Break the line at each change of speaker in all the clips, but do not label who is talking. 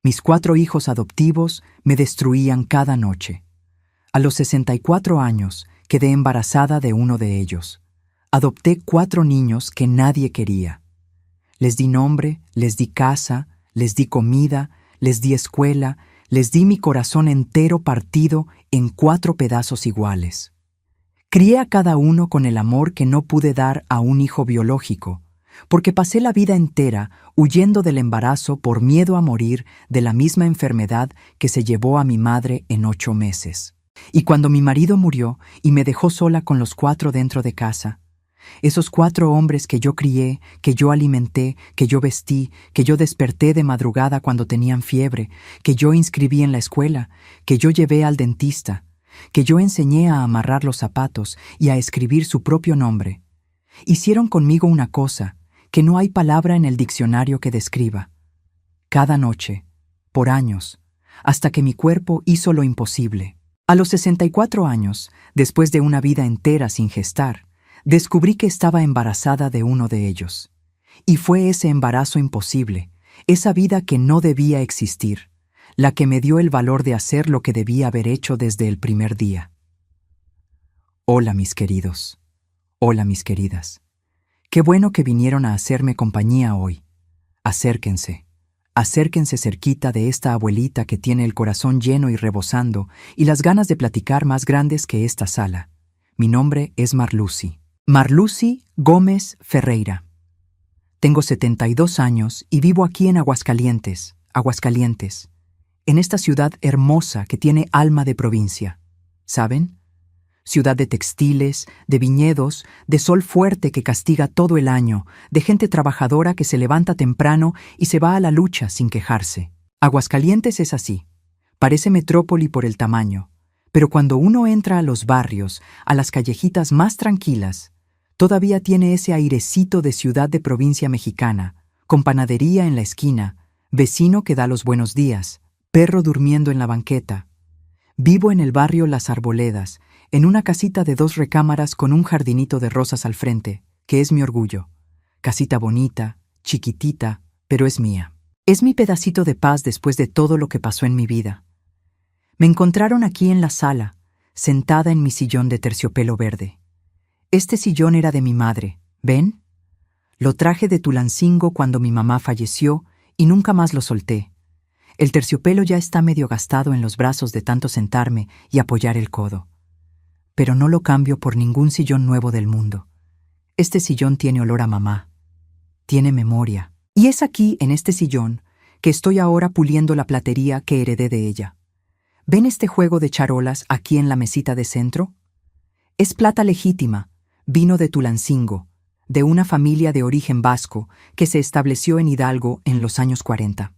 Mis 4 hijos adoptivos me destruían cada noche. A los 64 años quedé embarazada de uno de ellos. Adopté 4 niños que nadie quería. Les di nombre, les di casa, les di comida, les di escuela, les di mi corazón entero partido en 4 pedazos iguales. Crié a cada uno con el amor que no pude dar a un hijo biológico, porque pasé la vida entera huyendo del embarazo por miedo a morir de la misma enfermedad que se llevó a mi madre en 8 meses. Y cuando mi marido murió y me dejó sola con los 4 dentro de casa, esos 4 hombres que yo crié, que yo alimenté, que yo vestí, que yo desperté de madrugada cuando tenían fiebre, que yo inscribí en la escuela, que yo llevé al dentista, que yo enseñé a amarrar los zapatos y a escribir su propio nombre, hicieron conmigo una cosa que no hay palabra en el diccionario que describa. Cada noche, por años, hasta que mi cuerpo hizo lo imposible. A los 64 años, después de una vida entera sin gestar, descubrí que estaba embarazada de uno de ellos. Y fue ese embarazo imposible, esa vida que no debía existir, la que me dio el valor de hacer lo que debía haber hecho desde el primer día. Hola, mis queridos. Hola, mis queridas. Qué bueno que vinieron a hacerme compañía hoy. Acérquense. Acérquense cerquita de esta abuelita que tiene el corazón lleno y rebosando y las ganas de platicar más grandes que esta sala. Mi nombre es Marlucy. Marlucy Gómez Ferreira. Tengo 72 años y vivo aquí en Aguascalientes, en esta ciudad hermosa que tiene alma de provincia. ¿Saben? Ciudad de textiles, de viñedos, de sol fuerte que castiga todo el año, de gente trabajadora que se levanta temprano y se va a la lucha sin quejarse. Aguascalientes es así. Parece metrópoli por el tamaño, pero cuando uno entra a los barrios, a las callejitas más tranquilas, todavía tiene ese airecito de ciudad de provincia mexicana, con panadería en la esquina, vecino que da los buenos días, perro durmiendo en la banqueta. Vivo en el barrio Las Arboledas, en una casita de 2 recámaras con un jardinito de rosas al frente, que es mi orgullo. Casita bonita, chiquitita, pero es mía. Es mi pedacito de paz después de todo lo que pasó en mi vida. Me encontraron aquí en la sala, sentada en mi sillón de terciopelo verde. Este sillón era de mi madre, ¿ven? Lo traje de Tulancingo cuando mi mamá falleció y nunca más lo solté. El terciopelo ya está medio gastado en los brazos de tanto sentarme y apoyar el codo. Pero no lo cambio por ningún sillón nuevo del mundo. Este sillón tiene olor a mamá. Tiene memoria. Y es aquí, en este sillón, que estoy ahora puliendo la platería que heredé de ella. ¿Ven este juego de charolas aquí en la mesita de centro? Es plata legítima, vino de Tulancingo, de una familia de origen vasco que se estableció en Hidalgo en los años 40.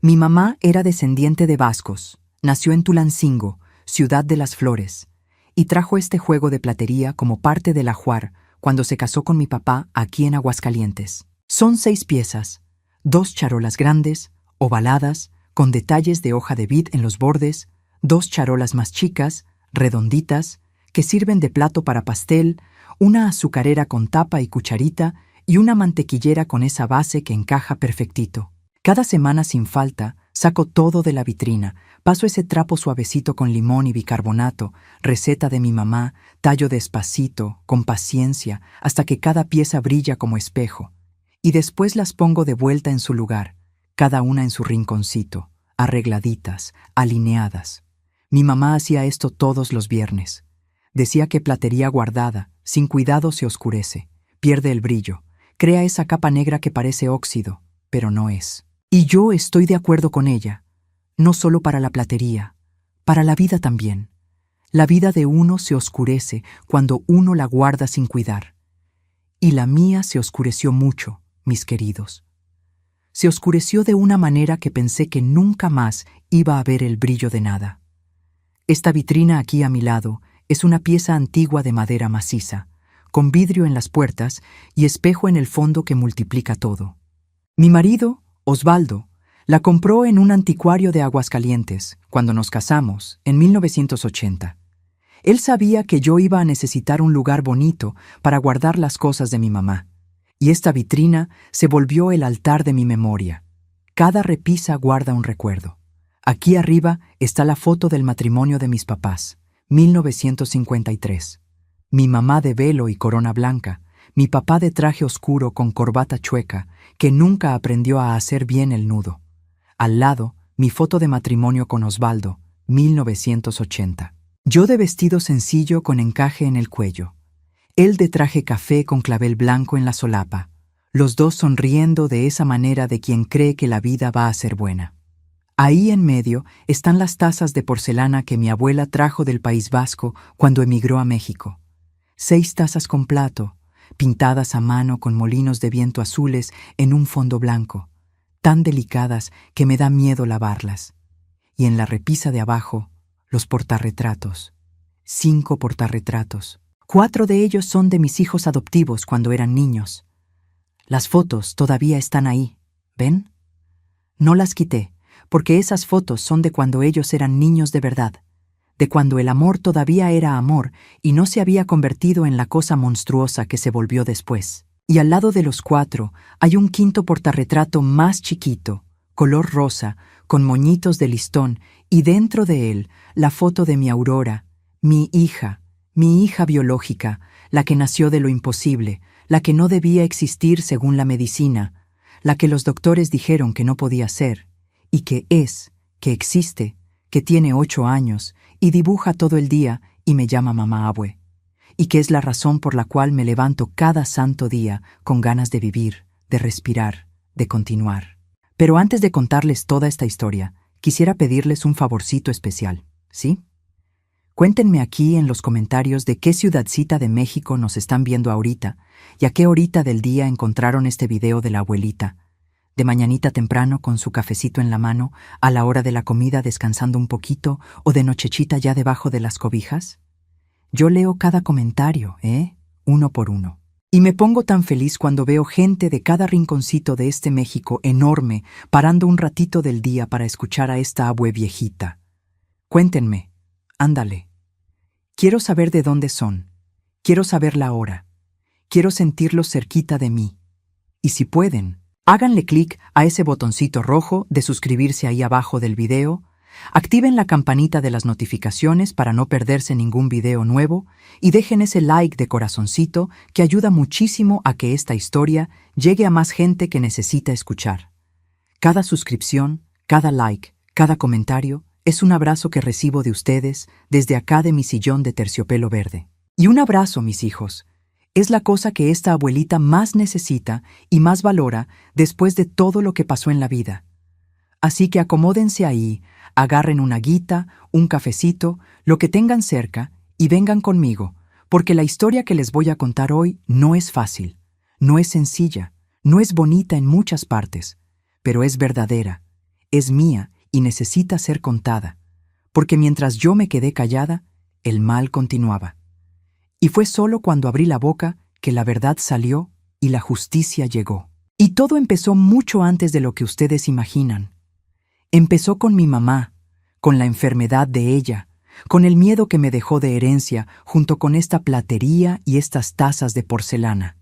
Mi mamá era descendiente de vascos, nació en Tulancingo, ciudad de las flores, y trajo este juego de platería como parte del ajuar cuando se casó con mi papá aquí en Aguascalientes. Son 6 piezas, 2 charolas grandes, ovaladas, con detalles de hoja de vid en los bordes, 2 charolas más chicas, redonditas, que sirven de plato para pastel, una azucarera con tapa y cucharita y una mantequillera con esa base que encaja perfectito. Cada semana sin falta saco todo de la vitrina, paso ese trapo suavecito con limón y bicarbonato, receta de mi mamá, tallo despacito, con paciencia, hasta que cada pieza brilla como espejo. Y después las pongo de vuelta en su lugar, cada una en su rinconcito, arregladitas, alineadas. Mi mamá hacía esto todos los viernes. Decía que platería guardada, sin cuidado se oscurece, pierde el brillo, crea esa capa negra que parece óxido, pero no es. Y yo estoy de acuerdo con ella, no solo para la platería, para la vida también. La vida de uno se oscurece cuando uno la guarda sin cuidar. Y la mía se oscureció mucho, mis queridos. Se oscureció de una manera que pensé que nunca más iba a ver el brillo de nada. Esta vitrina aquí a mi lado es una pieza antigua de madera maciza, con vidrio en las puertas y espejo en el fondo que multiplica todo. Mi marido, Osvaldo, la compró en un anticuario de Aguascalientes, cuando nos casamos, en 1980. Él sabía que yo iba a necesitar un lugar bonito para guardar las cosas de mi mamá, y esta vitrina se volvió el altar de mi memoria. Cada repisa guarda un recuerdo. Aquí arriba está la foto del matrimonio de mis papás, 1953. Mi mamá de velo y corona blanca, mi papá de traje oscuro con corbata chueca, que nunca aprendió a hacer bien el nudo. Al lado, mi foto de matrimonio con Osvaldo, 1980. Yo de vestido sencillo con encaje en el cuello. Él de traje café con clavel blanco en la solapa. Los dos sonriendo de esa manera de quien cree que la vida va a ser buena. Ahí en medio están las tazas de porcelana que mi abuela trajo del País Vasco cuando emigró a México. 6 tazas con plato, pintadas a mano con molinos de viento azules en un fondo blanco, tan delicadas que me da miedo lavarlas. Y en la repisa de abajo, los portarretratos. 5 portarretratos. 4 de ellos son de mis hijos adoptivos cuando eran niños. Las fotos todavía están ahí, ¿ven? No las quité, porque esas fotos son de cuando ellos eran niños de verdad, de cuando el amor todavía era amor y no se había convertido en la cosa monstruosa que se volvió después. Y al lado de los 4 hay un quinto portarretrato más chiquito, color rosa, con moñitos de listón, y dentro de él la foto de mi Aurora, mi hija biológica, la que nació de lo imposible, la que no debía existir según la medicina, la que los doctores dijeron que no podía ser, y que es, que existe, que tiene 8 años, y dibuja todo el día y me llama mamá abue, y que es la razón por la cual me levanto cada santo día con ganas de vivir, de respirar, de continuar. Pero antes de contarles toda esta historia, quisiera pedirles un favorcito especial, ¿sí? Cuéntenme aquí en los comentarios de qué ciudadcita de México nos están viendo ahorita y a qué horita del día encontraron este video de la abuelita. De mañanita temprano con su cafecito en la mano, a la hora de la comida descansando un poquito o de nochechita ya debajo de las cobijas. Yo leo cada comentario, uno por uno. Y me pongo tan feliz cuando veo gente de cada rinconcito de este México enorme parando un ratito del día para escuchar a esta abue viejita. Cuéntenme, ándale. Quiero saber de dónde son. Quiero saber la hora. Quiero sentirlos cerquita de mí. Y si pueden, háganle clic a ese botoncito rojo de suscribirse ahí abajo del video, activen la campanita de las notificaciones para no perderse ningún video nuevo y dejen ese like de corazoncito que ayuda muchísimo a que esta historia llegue a más gente que necesita escuchar. Cada suscripción, cada like, cada comentario es un abrazo que recibo de ustedes desde acá de mi sillón de terciopelo verde. Y un abrazo, mis hijos, es la cosa que esta abuelita más necesita y más valora después de todo lo que pasó en la vida. Así que acomódense ahí, agarren una guita, un cafecito, lo que tengan cerca y vengan conmigo, porque la historia que les voy a contar hoy no es fácil, no es sencilla, no es bonita en muchas partes, pero es verdadera, es mía y necesita ser contada, porque mientras yo me quedé callada, el mal continuaba. Y fue solo cuando abrí la boca que la verdad salió y la justicia llegó. Y todo empezó mucho antes de lo que ustedes imaginan. Empezó con mi mamá, con la enfermedad de ella, con el miedo que me dejó de herencia junto con esta platería y estas tazas de porcelana.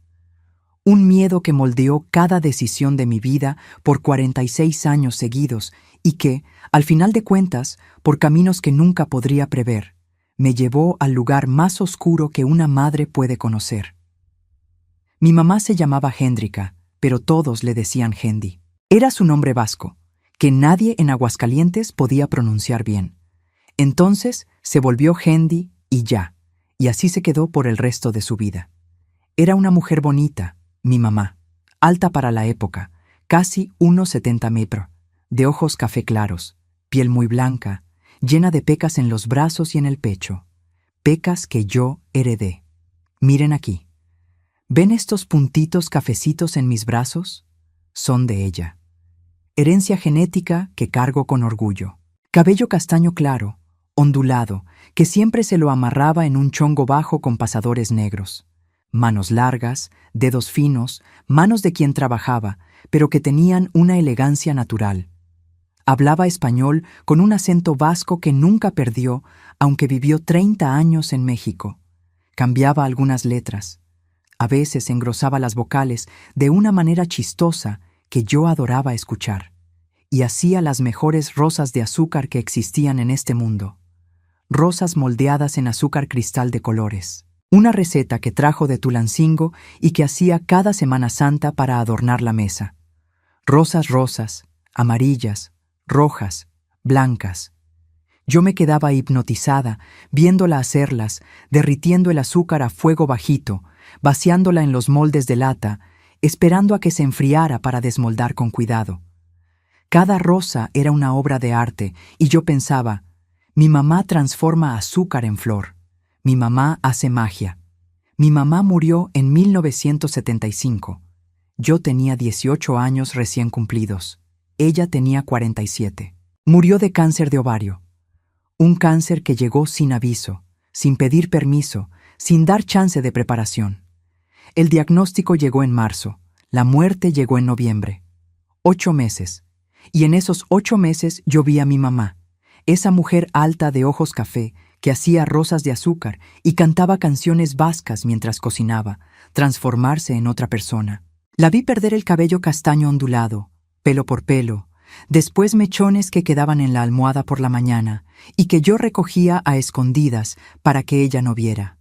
Un miedo que moldeó cada decisión de mi vida por 46 años seguidos y que, al final de cuentas, por caminos que nunca podría prever, me llevó al lugar más oscuro que una madre puede conocer. Mi mamá se llamaba Hendrika, pero todos le decían Hendi. Era su nombre vasco, que nadie en Aguascalientes podía pronunciar bien. Entonces se volvió Hendi y ya, y así se quedó por el resto de su vida. Era una mujer bonita, mi mamá, alta para la época, casi 1,70 metros, de ojos café claros, piel muy blanca, llena de pecas en los brazos y en el pecho, pecas que yo heredé. Miren aquí. ¿Ven estos puntitos cafecitos en mis brazos? Son de ella. Herencia genética que cargo con orgullo. Cabello castaño claro, ondulado, que siempre se lo amarraba en un chongo bajo con pasadores negros. Manos largas, dedos finos, manos de quien trabajaba, pero que tenían una elegancia natural. Hablaba español con un acento vasco que nunca perdió, aunque vivió 30 años en México. Cambiaba algunas letras. A veces engrosaba las vocales de una manera chistosa que yo adoraba escuchar. y hacía las mejores rosas de azúcar que existían en este mundo. Rosas moldeadas en azúcar cristal de colores. Una receta que trajo de Tulancingo y que hacía cada Semana Santa para adornar la mesa. Rosas rosas, amarillas, rojas, blancas. Yo me quedaba hipnotizada, viéndola hacerlas, derritiendo el azúcar a fuego bajito, vaciándola en los moldes de lata, esperando a que se enfriara para desmoldar con cuidado. Cada rosa era una obra de arte y yo pensaba, mi mamá transforma azúcar en flor, mi mamá hace magia. Mi mamá murió en 1975. Yo tenía 18 años recién cumplidos. Ella tenía 47. Murió de cáncer de ovario. Un cáncer que llegó sin aviso, sin pedir permiso, sin dar chance de preparación. El diagnóstico llegó en marzo, la muerte llegó en noviembre. 8 meses. Y en esos 8 meses yo vi a mi mamá, esa mujer alta de ojos café que hacía rosas de azúcar y cantaba canciones vascas mientras cocinaba, transformarse en otra persona. La vi perder el cabello castaño ondulado, pelo por pelo, después mechones que quedaban en la almohada por la mañana y que yo recogía a escondidas para que ella no viera.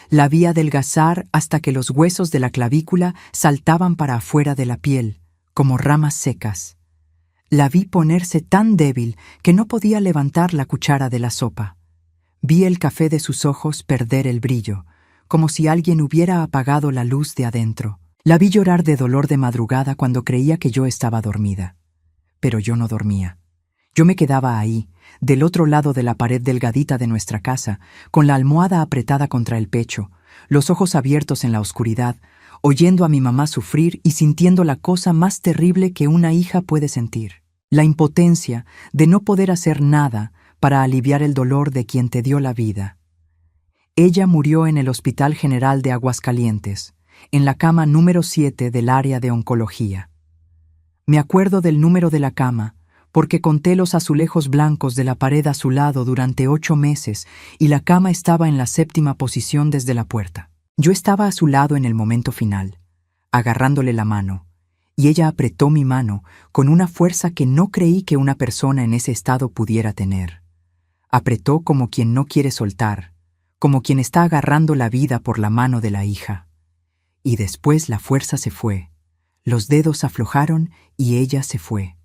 La vi adelgazar hasta que los huesos de la clavícula saltaban para afuera de la piel, como ramas secas. La vi ponerse tan débil que no podía levantar la cuchara de la sopa. Vi el café de sus ojos perder el brillo, como si alguien hubiera apagado la luz de adentro. La vi llorar de dolor de madrugada cuando creía que yo estaba dormida. Pero yo no dormía. Yo me quedaba ahí, del otro lado de la pared delgadita de nuestra casa, con la almohada apretada contra el pecho, los ojos abiertos en la oscuridad, oyendo a mi mamá sufrir y sintiendo la cosa más terrible que una hija puede sentir. La impotencia de no poder hacer nada para aliviar el dolor de quien te dio la vida. Ella murió en el Hospital General de Aguascalientes, en la cama número 7 del área de oncología. Me acuerdo del número de la cama, porque conté los azulejos blancos de la pared a su lado durante 8 meses y la cama estaba en la 7ª posición desde la puerta. Yo estaba a su lado en el momento final, agarrándole la mano, y ella apretó mi mano con una fuerza que no creí que una persona en ese estado pudiera tener. Apretó como quien no quiere soltar, como quien está agarrando la vida por la mano de la hija. Y después la fuerza se fue, los dedos aflojaron y ella se fue.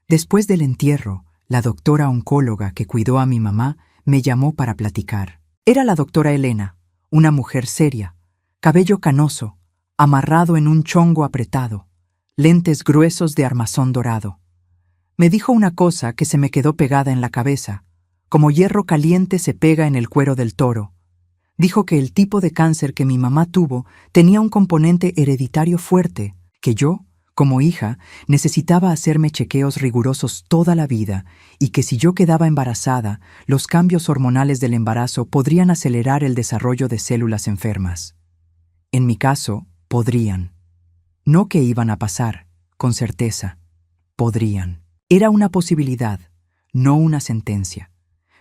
Después del entierro, la doctora oncóloga que cuidó a mi mamá me llamó para platicar. Era la doctora Elena, una mujer seria, cabello canoso, amarrado en un chongo apretado, lentes gruesos de armazón dorado. Me dijo una cosa que se me quedó pegada en la cabeza, como hierro caliente se pega en el cuero del toro. Dijo que el tipo de cáncer que mi mamá tuvo tenía un componente hereditario fuerte, que yo, como hija, necesitaba hacerme chequeos rigurosos toda la vida y que si yo quedaba embarazada, los cambios hormonales del embarazo podrían acelerar el desarrollo de células enfermas. En mi caso, podrían. No que iban a pasar, con certeza. Podrían. Era una posibilidad, no una sentencia.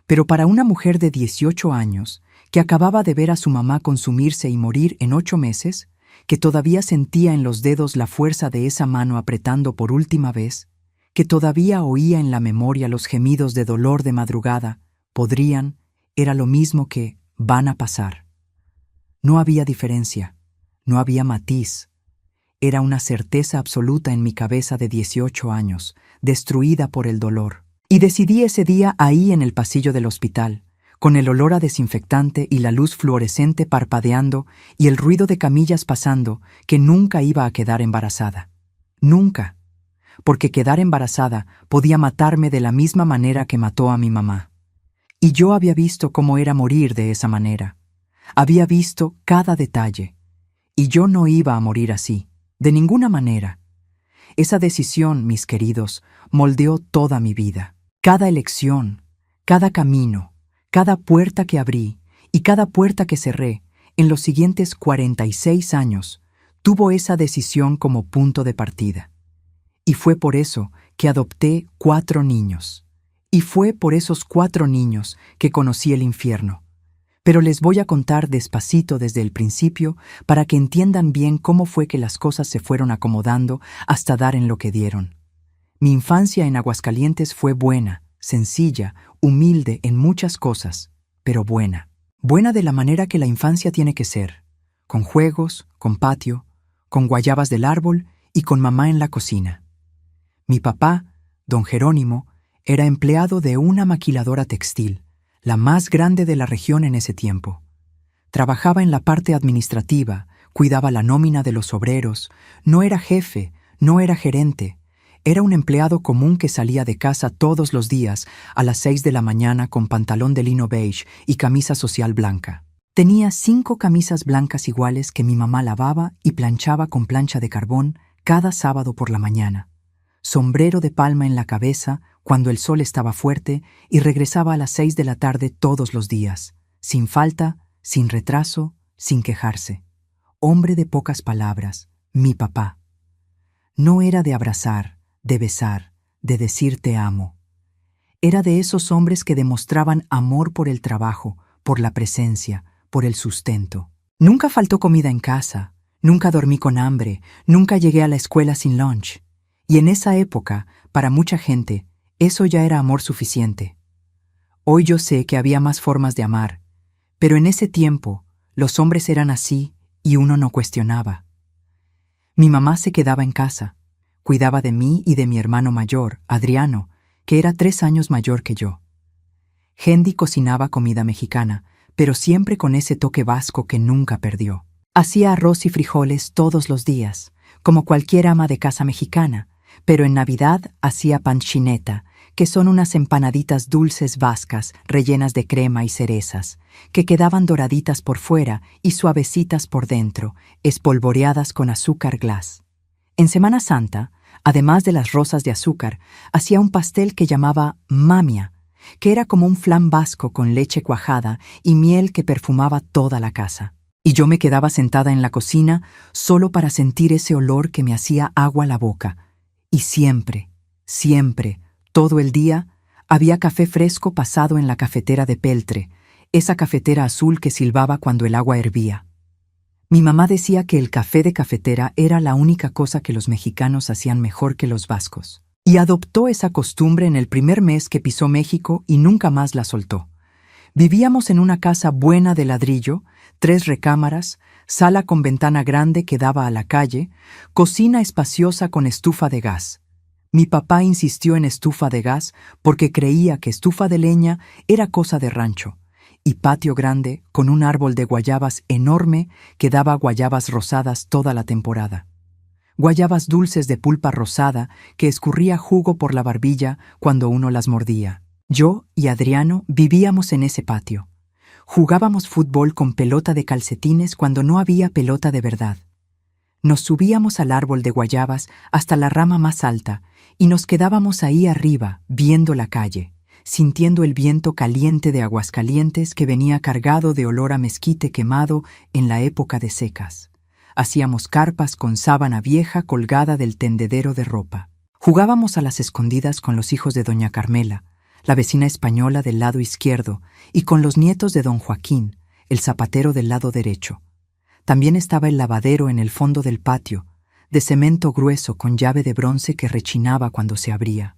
Pero para una mujer de 18 años, que acababa de ver a su mamá consumirse y morir en 8 meses, que todavía sentía en los dedos la fuerza de esa mano apretando por última vez, que todavía oía en la memoria los gemidos de dolor de madrugada, podrían, era lo mismo que van a pasar. No había diferencia, no había matiz. Era una certeza absoluta en mi cabeza de 18 años, destruida por el dolor. Y decidí ese día ahí en el pasillo del hospital, con el olor a desinfectante y la luz fluorescente parpadeando y el ruido de camillas pasando, que nunca iba a quedar embarazada. Nunca. Porque quedar embarazada podía matarme de la misma manera que mató a mi mamá. Y yo había visto cómo era morir de esa manera. Había visto cada detalle. Y yo no iba a morir así. De ninguna manera. Esa decisión, mis queridos, moldeó toda mi vida. Cada elección, cada camino, cada puerta que abrí y cada puerta que cerré en los siguientes 46 años tuvo esa decisión como punto de partida. Y fue por eso que adopté 4 niños. Y fue por esos 4 niños que conocí el infierno. Pero les voy a contar despacito desde el principio para que entiendan bien cómo fue que las cosas se fueron acomodando hasta dar en lo que dieron. Mi infancia en Aguascalientes fue buena, sencilla, humilde en muchas cosas, pero buena. Buena de la manera que la infancia tiene que ser, con juegos, con patio, con guayabas del árbol y con mamá en la cocina. Mi papá, don Jerónimo, era empleado de una maquiladora textil, la más grande de la región en ese tiempo. Trabajaba en la parte administrativa, cuidaba la nómina de los obreros, no era jefe, no era gerente. Era un empleado común que salía de casa todos los días a las 6 de la mañana con pantalón de lino beige y camisa social blanca. Tenía 5 camisas blancas iguales que mi mamá lavaba y planchaba con plancha de carbón cada sábado por la mañana. Sombrero de palma en la cabeza cuando el sol estaba fuerte y regresaba a las 6 de la tarde todos los días, sin falta, sin retraso, sin quejarse. Hombre de pocas palabras, mi papá. No era de abrazar, de besar, de decir te amo. Era de esos hombres que demostraban amor por el trabajo, por la presencia, por el sustento. Nunca faltó comida en casa, nunca dormí con hambre, nunca llegué a la escuela sin lunch. Y en esa época, para mucha gente, eso ya era amor suficiente. Hoy yo sé que había más formas de amar, pero en ese tiempo, los hombres eran así y uno no cuestionaba. Mi mamá se quedaba en casa. Cuidaba de mí y de mi hermano mayor, Adriano, que era 3 años mayor que yo. Hendy cocinaba comida mexicana, pero siempre con ese toque vasco que nunca perdió. Hacía arroz y frijoles todos los días, como cualquier ama de casa mexicana, pero en Navidad hacía panchineta, que son unas empanaditas dulces vascas rellenas de crema y cerezas, que quedaban doraditas por fuera y suavecitas por dentro, espolvoreadas con azúcar glas. En Semana Santa, además de las rosas de azúcar, hacía un pastel que llamaba mamia, que era como un flan vasco con leche cuajada y miel que perfumaba toda la casa. Y yo me quedaba sentada en la cocina solo para sentir ese olor que me hacía agua la boca. Y siempre, siempre, todo el día, había café fresco pasado en la cafetera de peltre, esa cafetera azul que silbaba cuando el agua hervía. Mi mamá decía que el café de cafetera era la única cosa que los mexicanos hacían mejor que los vascos. Y adoptó esa costumbre en el primer mes que pisó México y nunca más la soltó. Vivíamos en una casa buena de ladrillo, 3 recámaras, sala con ventana grande que daba a la calle, cocina espaciosa con estufa de gas. Mi papá insistió en estufa de gas porque creía que estufa de leña era cosa de rancho, y patio grande con un árbol de guayabas enorme que daba guayabas rosadas toda la temporada. Guayabas dulces de pulpa rosada que escurría jugo por la barbilla cuando uno las mordía. Yo y Adriano vivíamos en ese patio. Jugábamos fútbol con pelota de calcetines cuando no había pelota de verdad. Nos subíamos al árbol de guayabas hasta la rama más alta y nos quedábamos ahí arriba, viendo la calle, sintiendo el viento caliente de Aguascalientes que venía cargado de olor a mezquite quemado en la época de secas. Hacíamos carpas con sábana vieja colgada del tendedero de ropa. Jugábamos a las escondidas con los hijos de doña Carmela, la vecina española del lado izquierdo, y con los nietos de don Joaquín, el zapatero del lado derecho. También estaba el lavadero en el fondo del patio, de cemento grueso con llave de bronce que rechinaba cuando se abría.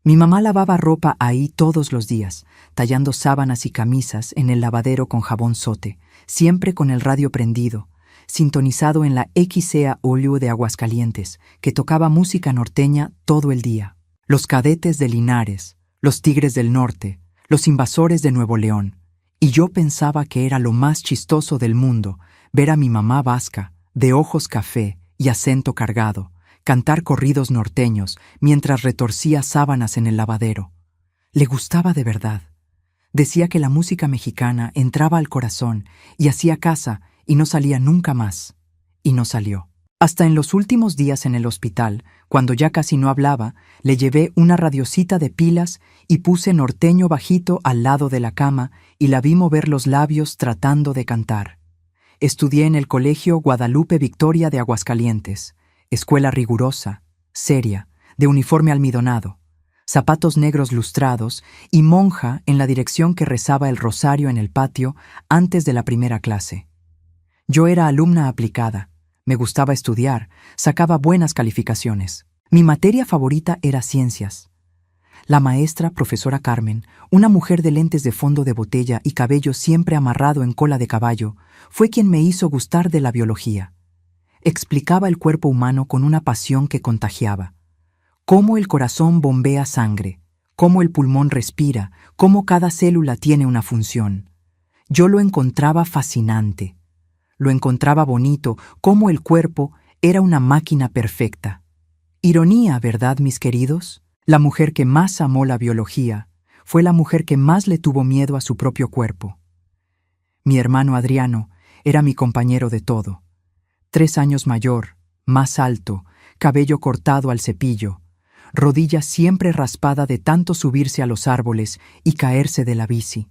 Mi mamá lavaba ropa ahí todos los días, tallando sábanas y camisas en el lavadero con jabón sote, siempre con el radio prendido, sintonizado en la XEA Olio de Aguascalientes, que tocaba música norteña todo el día. Los Cadetes de Linares, los Tigres del Norte, los Invasores de Nuevo León. Y yo pensaba que era lo más chistoso del mundo ver a mi mamá vasca, de ojos café y acento cargado, cantar corridos norteños mientras retorcía sábanas en el lavadero. Le gustaba de verdad. Decía que la música mexicana entraba al corazón y hacía casa y no salía nunca más. Y no salió. Hasta en los últimos días en el hospital, cuando ya casi no hablaba, le llevé una radiocita de pilas y puse norteño bajito al lado de la cama y la vi mover los labios tratando de cantar. Estudié en el Colegio Guadalupe Victoria de Aguascalientes, escuela rigurosa, seria, de uniforme almidonado, zapatos negros lustrados y monja en la dirección que rezaba el rosario en el patio antes de la primera clase. Yo era alumna aplicada, me gustaba estudiar, sacaba buenas calificaciones. Mi materia favorita era ciencias. La maestra, profesora Carmen, una mujer de lentes de fondo de botella y cabello siempre amarrado en cola de caballo, fue quien me hizo gustar de la biología. Explicaba el cuerpo humano con una pasión que contagiaba. Cómo el corazón bombea sangre, cómo el pulmón respira, cómo cada célula tiene una función. Yo lo encontraba fascinante. Lo encontraba bonito, cómo el cuerpo era una máquina perfecta. Ironía, ¿verdad, mis queridos? La mujer que más amó la biología fue la mujer que más le tuvo miedo a su propio cuerpo. Mi hermano Adriano era mi compañero de todo. 3 años mayor, más alto, cabello cortado al cepillo, rodilla siempre raspada de tanto subirse a los árboles y caerse de la bici.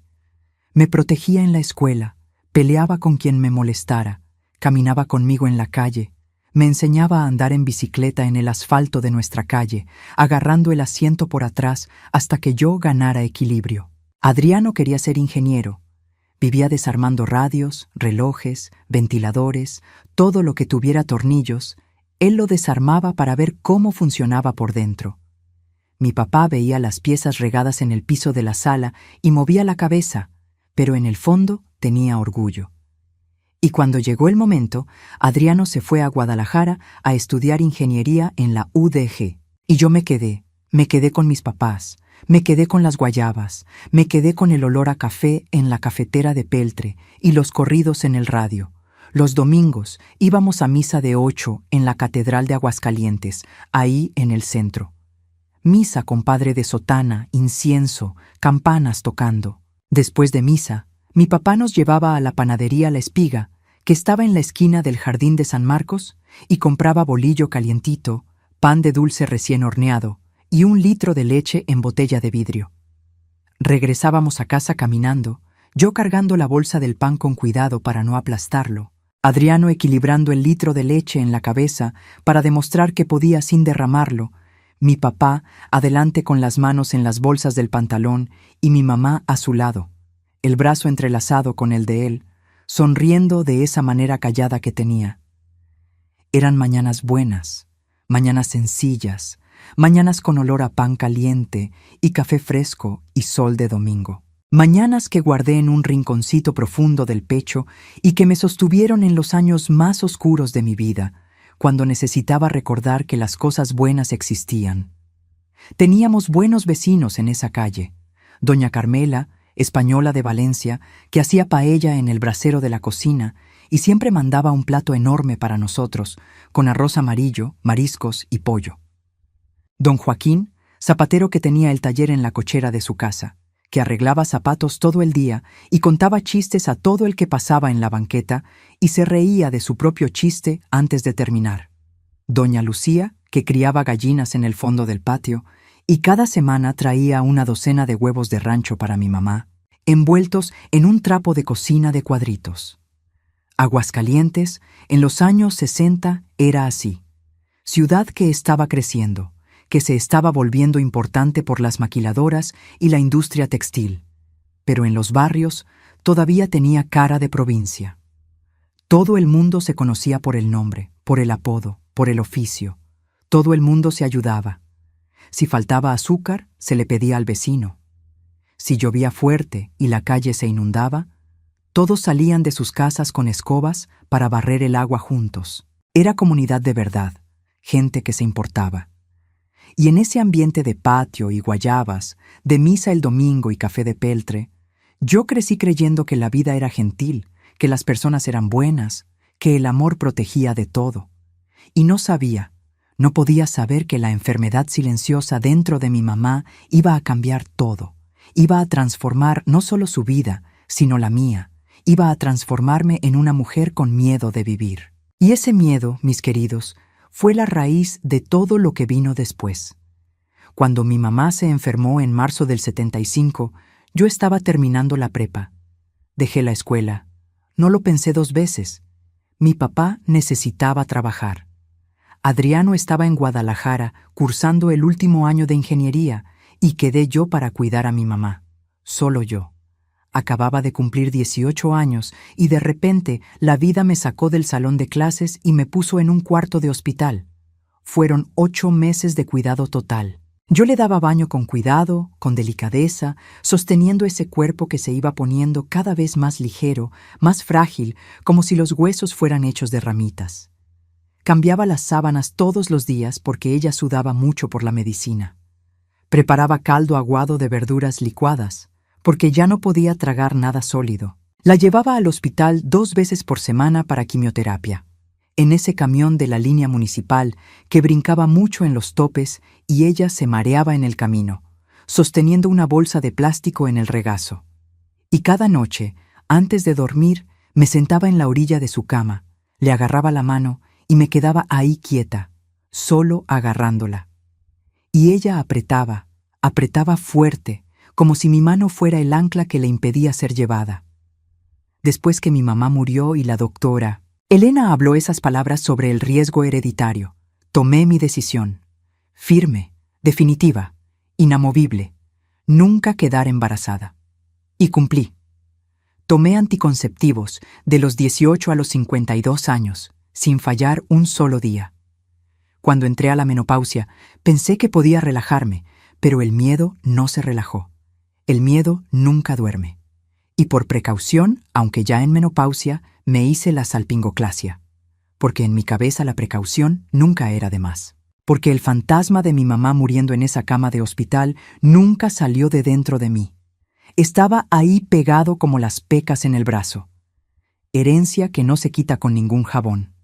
Me protegía en la escuela, peleaba con quien me molestara, caminaba conmigo en la calle, me enseñaba a andar en bicicleta en el asfalto de nuestra calle, agarrando el asiento por atrás hasta que yo ganara equilibrio. Adriano quería ser ingeniero. Vivía desarmando radios, relojes, ventiladores, todo lo que tuviera tornillos. Él lo desarmaba para ver cómo funcionaba por dentro. Mi papá veía las piezas regadas en el piso de la sala y movía la cabeza, pero en el fondo tenía orgullo. Y cuando llegó el momento, Adriano se fue a Guadalajara a estudiar ingeniería en la UDG. Y yo me quedé con mis papás, me quedé con las guayabas, me quedé con el olor a café en la cafetera de peltre y los corridos en el radio. Los domingos íbamos a misa de 8 en la Catedral de Aguascalientes, ahí en el centro. Misa con padre de sotana, incienso, campanas tocando. Después de misa, mi papá nos llevaba a la panadería La Espiga, que estaba en la esquina del Jardín de San Marcos, y compraba bolillo calientito, pan de dulce recién horneado y 1 litro de leche en botella de vidrio. Regresábamos a casa caminando, yo cargando la bolsa del pan con cuidado para no aplastarlo, Adriano equilibrando el litro de leche en la cabeza para demostrar que podía sin derramarlo, mi papá adelante con las manos en las bolsas del pantalón y mi mamá a su lado, el brazo entrelazado con el de él, sonriendo de esa manera callada que tenía. Eran mañanas buenas, mañanas sencillas, mañanas con olor a pan caliente y café fresco y sol de domingo. Mañanas que guardé en un rinconcito profundo del pecho y que me sostuvieron en los años más oscuros de mi vida, cuando necesitaba recordar que las cosas buenas existían. Teníamos buenos vecinos en esa calle. Doña Carmela, española de Valencia, que hacía paella en el brasero de la cocina y siempre mandaba un plato enorme para nosotros, con arroz amarillo, mariscos y pollo. Don Joaquín, zapatero que tenía el taller en la cochera de su casa, que arreglaba zapatos todo el día y contaba chistes a todo el que pasaba en la banqueta y se reía de su propio chiste antes de terminar. Doña Lucía, que criaba gallinas en el fondo del patio y cada semana traía 1 docena de huevos de rancho para mi mamá, envueltos en un trapo de cocina de cuadritos. Aguascalientes, en los años 60, era así. Ciudad que estaba creciendo, que se estaba volviendo importante por las maquiladoras y la industria textil, pero en los barrios todavía tenía cara de provincia. Todo el mundo se conocía por el nombre, por el apodo, por el oficio. Todo el mundo se ayudaba. Si faltaba azúcar, se le pedía al vecino. Si llovía fuerte y la calle se inundaba, todos salían de sus casas con escobas para barrer el agua juntos. Era comunidad de verdad, gente que se importaba. Y en ese ambiente de patio y guayabas, de misa el domingo y café de peltre, yo crecí creyendo que la vida era gentil, que las personas eran buenas, que el amor protegía de todo. Y no podía saber que la enfermedad silenciosa dentro de mi mamá iba a cambiar todo, iba a transformar no solo su vida, sino la mía, iba a transformarme en una mujer con miedo de vivir. Y ese miedo, mis queridos, fue la raíz de todo lo que vino después. Cuando mi mamá se enfermó en marzo del 75, yo estaba terminando la prepa. Dejé la escuela. No lo pensé 2 veces. Mi papá necesitaba trabajar. Adriano estaba en Guadalajara cursando el último año de ingeniería y quedé yo para cuidar a mi mamá. Solo yo. Acababa de cumplir 18 años y de repente la vida me sacó del salón de clases y me puso en un cuarto de hospital. Fueron 8 meses de cuidado total. Yo le daba baño con cuidado, con delicadeza, sosteniendo ese cuerpo que se iba poniendo cada vez más ligero, más frágil, como si los huesos fueran hechos de ramitas. Cambiaba las sábanas todos los días porque ella sudaba mucho por la medicina. Preparaba caldo aguado de verduras licuadas, porque ya no podía tragar nada sólido. La llevaba al hospital 2 veces por semana para quimioterapia. En ese camión de la línea municipal que brincaba mucho en los topes y ella se mareaba en el camino, sosteniendo una bolsa de plástico en el regazo. Y cada noche, antes de dormir, me sentaba en la orilla de su cama, le agarraba la mano y me quedaba ahí quieta, solo agarrándola. Y ella apretaba, apretaba fuerte, como si mi mano fuera el ancla que le impedía ser llevada. Después que mi mamá murió y la doctora Elena habló esas palabras sobre el riesgo hereditario, tomé mi decisión. Firme, definitiva, inamovible, nunca quedar embarazada. Y cumplí. Tomé anticonceptivos de los 18 a los 52 años, sin fallar un solo día. Cuando entré a la menopausia, pensé que podía relajarme, pero el miedo no se relajó. El miedo nunca duerme. Y por precaución, aunque ya en menopausia, me hice la salpingoclasia. Porque en mi cabeza la precaución nunca era de más. Porque el fantasma de mi mamá muriendo en esa cama de hospital nunca salió de dentro de mí. Estaba ahí pegado como las pecas en el brazo. Herencia que no se quita con ningún jabón.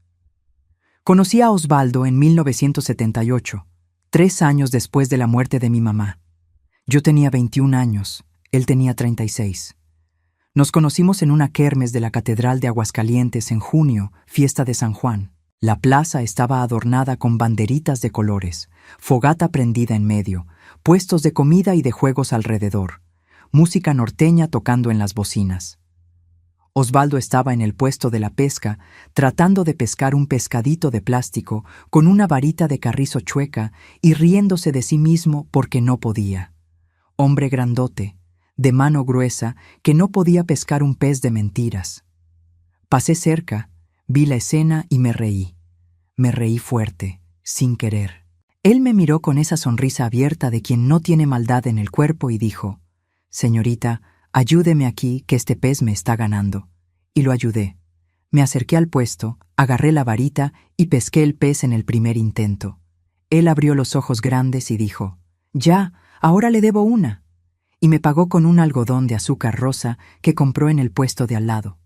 Conocí a Osvaldo en 1978, 3 años después de la muerte de mi mamá. Yo tenía 21 años, él tenía 36. Nos conocimos en una kermes de la Catedral de Aguascalientes en junio, fiesta de San Juan. La plaza estaba adornada con banderitas de colores, fogata prendida en medio, puestos de comida y de juegos alrededor, música norteña tocando en las bocinas. Osvaldo estaba en el puesto de la pesca, tratando de pescar un pescadito de plástico con una varita de carrizo chueca y riéndose de sí mismo porque no podía. Hombre grandote, de mano gruesa, que no podía pescar un pez de mentiras. Pasé cerca, vi la escena y me reí. Me reí fuerte, sin querer. Él me miró con esa sonrisa abierta de quien no tiene maldad en el cuerpo y dijo: «Señorita, ayúdeme aquí, que este pez me está ganando». Y lo ayudé. Me acerqué al puesto, agarré la varita y pesqué el pez en el primer intento. Él abrió los ojos grandes y dijo: «Ya, ahora le debo una». Y me pagó con un algodón de azúcar rosa que compró en el puesto de al lado.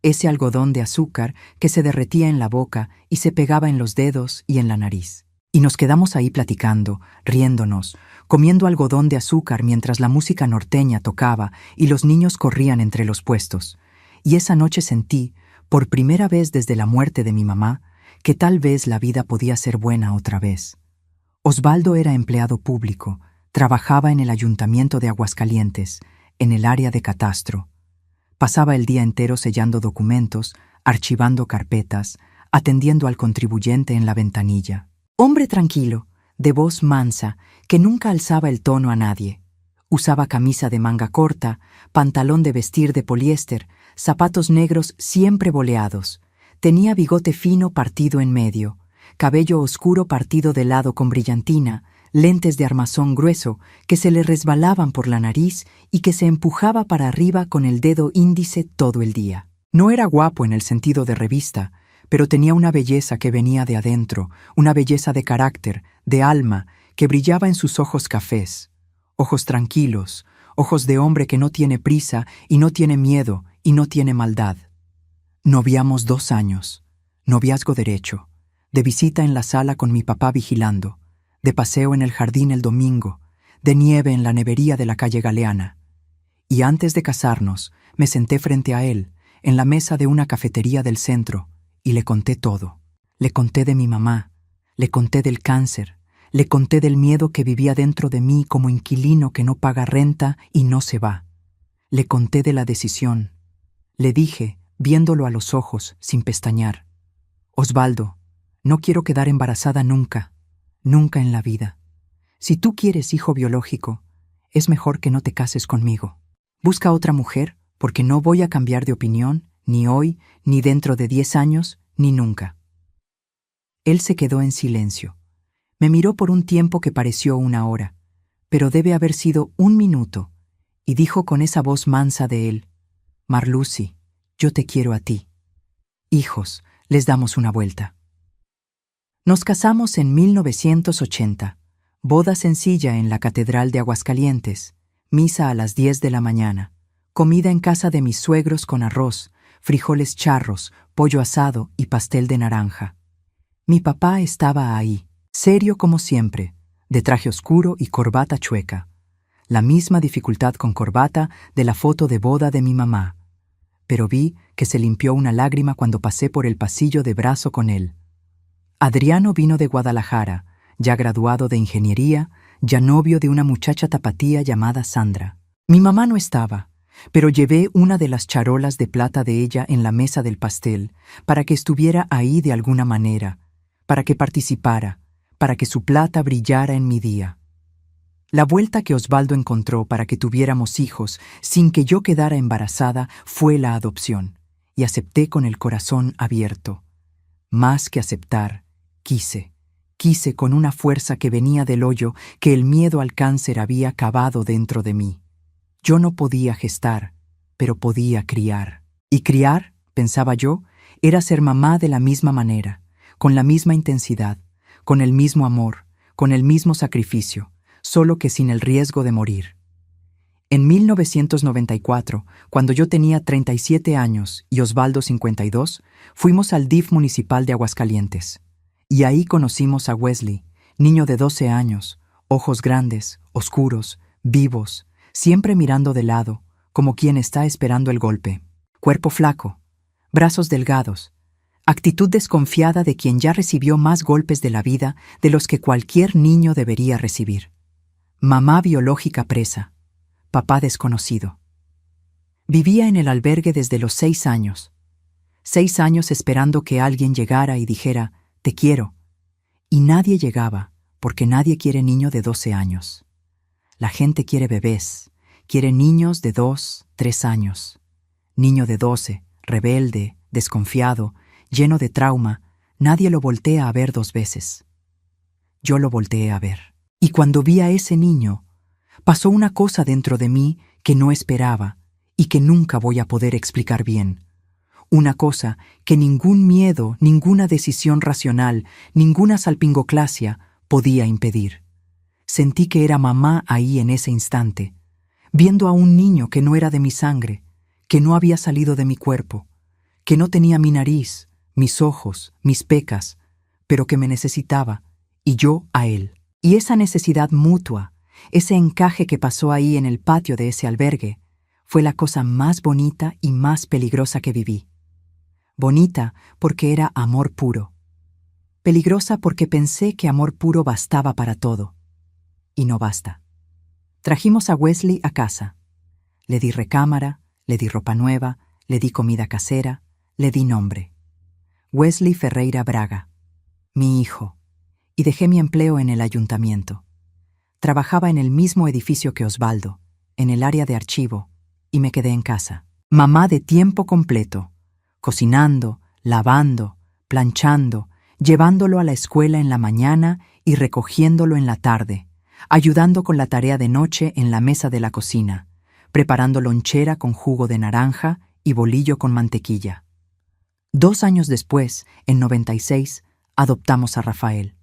Ese algodón de azúcar que se derretía en la boca y se pegaba en los dedos y en la nariz. Y nos quedamos ahí platicando, riéndonos, comiendo algodón de azúcar mientras la música norteña tocaba y los niños corrían entre los puestos. Y esa noche sentí, por primera vez desde la muerte de mi mamá, que tal vez la vida podía ser buena otra vez. Osvaldo era empleado público. Trabajaba en el ayuntamiento de Aguascalientes, en el área de catastro. Pasaba el día entero sellando documentos, archivando carpetas, atendiendo al contribuyente en la ventanilla. Hombre tranquilo, de voz mansa, que nunca alzaba el tono a nadie. Usaba camisa de manga corta, pantalón de vestir de poliéster, zapatos negros siempre boleados. Tenía bigote fino partido en medio, cabello oscuro partido de lado con brillantina, lentes de armazón grueso que se le resbalaban por la nariz y que se empujaba para arriba con el dedo índice todo el día. No era guapo en el sentido de revista, pero tenía una belleza que venía de adentro, una belleza de carácter, de alma, que brillaba en sus ojos cafés. Ojos tranquilos, ojos de hombre que no tiene prisa y no tiene miedo y no tiene maldad. Noviamos 2 años, noviazgo derecho, de visita en la sala con mi papá vigilando, de paseo en el jardín el domingo, de nieve en la nevería de la calle Galeana. Y antes de casarnos, me senté frente a él, en la mesa de una cafetería del centro, y le conté todo. Le conté de mi mamá, le conté del cáncer, le conté del miedo que vivía dentro de mí como inquilino que no paga renta y no se va. Le conté de la decisión. Le dije, viéndolo a los ojos, sin pestañear: «Osvaldo, no quiero quedar embarazada nunca. Nunca en la vida. Si tú quieres hijo biológico, es mejor que no te cases conmigo. Busca otra mujer, porque no voy a cambiar de opinión, ni hoy, ni dentro de 10 años, ni nunca». Él se quedó en silencio, Me miró por un tiempo que pareció una hora, pero debe haber sido 1 minuto, y dijo con esa voz mansa de él: «Marlucy, yo te quiero a ti. Hijos, les damos una vuelta». Nos casamos en 1980, boda sencilla en la Catedral de Aguascalientes, misa a las 10 de la mañana, comida en casa de mis suegros con arroz, frijoles charros, pollo asado y pastel de naranja. Mi papá estaba ahí, serio como siempre, de traje oscuro y corbata chueca. La misma dificultad con corbata de la foto de boda de mi mamá. Pero vi que se limpió una lágrima cuando pasé por el pasillo de brazo con él. Adriano vino de Guadalajara, ya graduado de ingeniería, ya novio de una muchacha tapatía llamada Sandra. Mi mamá no estaba, pero llevé una de las charolas de plata de ella en la mesa del pastel para que estuviera ahí de alguna manera, para que participara, para que su plata brillara en mi día. La vuelta que Osvaldo encontró para que tuviéramos hijos sin que yo quedara embarazada fue la adopción, y acepté con el corazón abierto. Más que aceptar, quise con una fuerza que venía del hoyo que el miedo al cáncer había cavado dentro de mí. Yo no podía gestar, pero podía criar. Y criar, pensaba yo, era ser mamá de la misma manera, con la misma intensidad, con el mismo amor, con el mismo sacrificio, solo que sin el riesgo de morir. En 1994, cuando yo tenía 37 años y Osvaldo 52, fuimos al DIF municipal de Aguascalientes. Y ahí conocimos a Wesley, niño de 12 años, ojos grandes, oscuros, vivos, siempre mirando de lado, como quien está esperando el golpe. Cuerpo flaco, brazos delgados, actitud desconfiada de quien ya recibió más golpes de la vida de los que cualquier niño debería recibir. Mamá biológica presa, papá desconocido. Vivía en el albergue desde los 6 años. 6 años esperando que alguien llegara y dijera: «Te quiero». Y nadie llegaba, porque nadie quiere niño de 12 años. La gente quiere bebés, quiere niños de 2, 3 años. Niño de 12, rebelde, desconfiado, lleno de trauma, nadie lo voltea a ver 2 veces. Yo lo volteé a ver. Y cuando vi a ese niño, pasó una cosa dentro de mí que no esperaba y que nunca voy a poder explicar bien. Una cosa que ningún miedo, ninguna decisión racional, ninguna salpingoclasia podía impedir. Sentí que era mamá ahí en ese instante, viendo a un niño que no era de mi sangre, que no había salido de mi cuerpo, que no tenía mi nariz, mis ojos, mis pecas, pero que me necesitaba, y yo a él. Y esa necesidad mutua, ese encaje que pasó ahí en el patio de ese albergue, fue la cosa más bonita y más peligrosa que viví. Bonita porque era amor puro. Peligrosa porque pensé que amor puro bastaba para todo. Y no basta. Trajimos a Wesley a casa. Le di recámara, le di ropa nueva, le di comida casera, le di nombre. Wesley Ferreira Braga, mi hijo. Y dejé mi empleo en el ayuntamiento. Trabajaba en el mismo edificio que Osvaldo, en el área de archivo, y me quedé en casa. Mamá de tiempo completo, cocinando, lavando, planchando, llevándolo a la escuela en la mañana y recogiéndolo en la tarde, ayudando con la tarea de noche en la mesa de la cocina, preparando lonchera con jugo de naranja y bolillo con mantequilla. 2 años después, en 96, adoptamos a Rafael.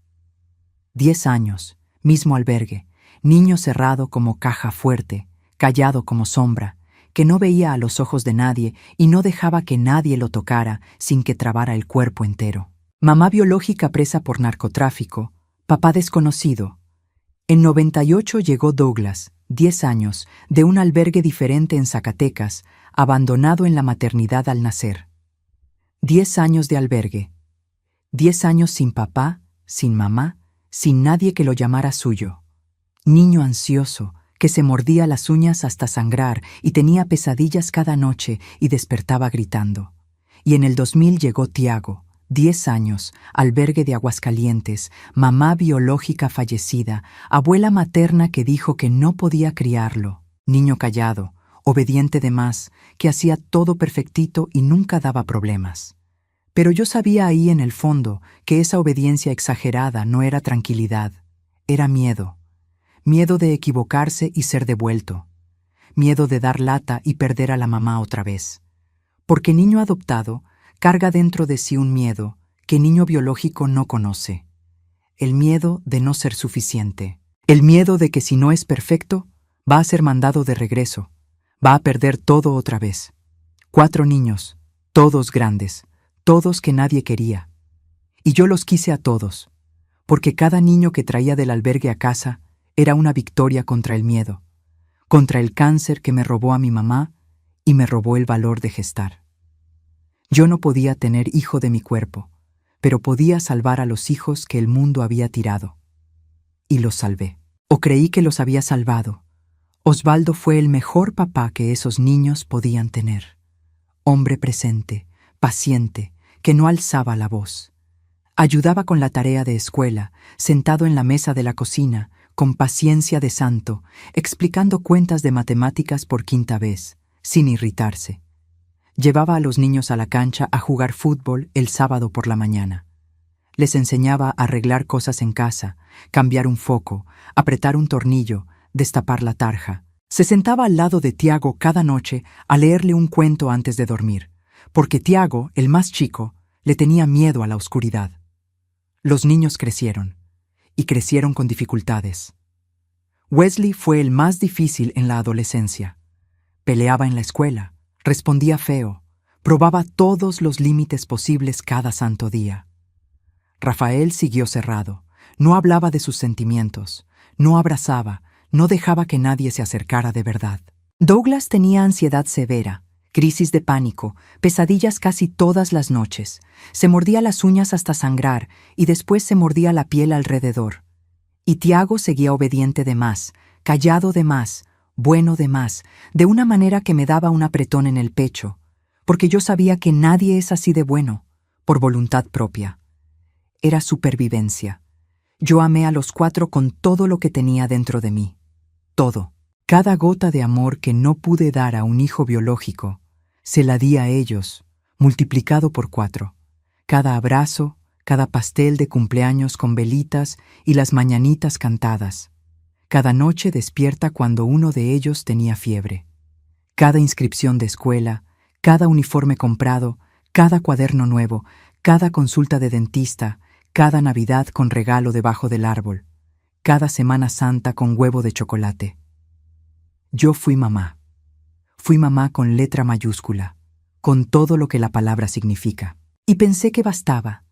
10 años, mismo albergue, niño cerrado como caja fuerte, callado como sombra, que no veía a los ojos de nadie y no dejaba que nadie lo tocara sin que trabara el cuerpo entero. Mamá biológica presa por narcotráfico, papá desconocido. En 98 llegó Douglas, 10 años, de un albergue diferente en Zacatecas, abandonado en la maternidad al nacer. 10 años de albergue. 10 años sin papá, sin mamá, sin nadie que lo llamara suyo. Niño ansioso, que se mordía las uñas hasta sangrar y tenía pesadillas cada noche y despertaba gritando. Y en el 2000 llegó Tiago, 10 años, albergue de Aguascalientes, mamá biológica fallecida, abuela materna que dijo que no podía criarlo, niño callado, obediente de más, que hacía todo perfectito y nunca daba problemas. Pero yo sabía ahí en el fondo que esa obediencia exagerada no era tranquilidad, era miedo. Miedo de equivocarse y ser devuelto. Miedo de dar lata y perder a la mamá otra vez. Porque niño adoptado carga dentro de sí un miedo que niño biológico no conoce. El miedo de no ser suficiente. El miedo de que si no es perfecto, va a ser mandado de regreso. Va a perder todo otra vez. 4 niños, todos grandes, todos que nadie quería. Y yo los quise a todos, porque cada niño que traía del albergue a casa era una victoria contra el miedo, contra el cáncer que me robó a mi mamá y me robó el valor de gestar. Yo no podía tener hijo de mi cuerpo, pero podía salvar a los hijos que el mundo había tirado. Y los salvé. O creí que los había salvado. Osvaldo fue el mejor papá que esos niños podían tener. Hombre presente, paciente, que no alzaba la voz. Ayudaba con la tarea de escuela, sentado en la mesa de la cocina, con paciencia de santo, explicando cuentas de matemáticas por 5ª vez, sin irritarse. Llevaba a los niños a la cancha a jugar fútbol el sábado por la mañana. Les enseñaba a arreglar cosas en casa, cambiar un foco, apretar un tornillo, destapar la tarja. Se sentaba al lado de Tiago cada noche a leerle un cuento antes de dormir, porque Tiago, el más chico, le tenía miedo a la oscuridad. Los niños crecieron, y crecieron con dificultades. Wesley fue el más difícil en la adolescencia. Peleaba en la escuela, respondía feo, probaba todos los límites posibles cada santo día. Rafael siguió cerrado, no hablaba de sus sentimientos, no abrazaba, no dejaba que nadie se acercara de verdad. Douglas tenía ansiedad severa, crisis de pánico, pesadillas casi todas las noches. Se mordía las uñas hasta sangrar y después se mordía la piel alrededor. Y Tiago seguía obediente de más, callado de más, bueno de más, de una manera que me daba un apretón en el pecho, porque yo sabía que nadie es así de bueno, por voluntad propia. Era supervivencia. Yo amé a los 4 con todo lo que tenía dentro de mí. Todo. Cada gota de amor que no pude dar a un hijo biológico, se la di a ellos, multiplicado por 4. Cada abrazo, cada pastel de cumpleaños con velitas y las mañanitas cantadas. Cada noche despierta cuando uno de ellos tenía fiebre. Cada inscripción de escuela, cada uniforme comprado, cada cuaderno nuevo, cada consulta de dentista, cada Navidad con regalo debajo del árbol, cada Semana Santa con huevo de chocolate. Yo fui mamá. Fui mamá con letra mayúscula, con todo lo que la palabra significa. Y pensé que bastaba.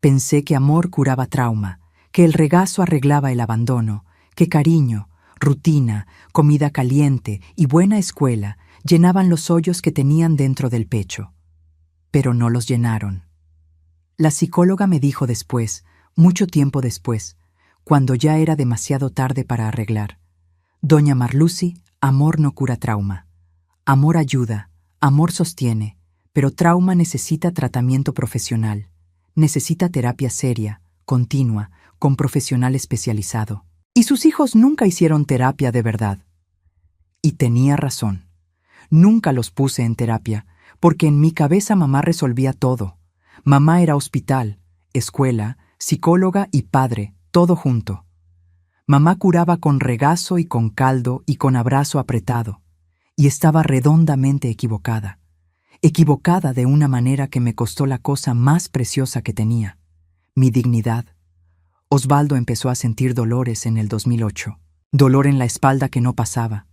Pensé que amor curaba trauma, que el regazo arreglaba el abandono, que cariño, rutina, comida caliente y buena escuela llenaban los hoyos que tenían dentro del pecho. Pero no los llenaron. La psicóloga me dijo después, mucho tiempo después, cuando ya era demasiado tarde para arreglar: Doña Marlucy, amor no cura trauma. Amor ayuda, amor sostiene, pero trauma necesita tratamiento profesional. Necesita terapia seria, continua, con profesional especializado. Y sus hijos nunca hicieron terapia de verdad. Y tenía razón. Nunca los puse en terapia, porque en mi cabeza mamá resolvía todo. Mamá era hospital, escuela, psicóloga y padre, todo junto. Mamá curaba con regazo y con caldo y con abrazo apretado. Y estaba redondamente equivocada. Equivocada de una manera que me costó la cosa más preciosa que tenía: mi dignidad. Osvaldo empezó a sentir dolores en el 2008. Dolor en la espalda que no pasaba.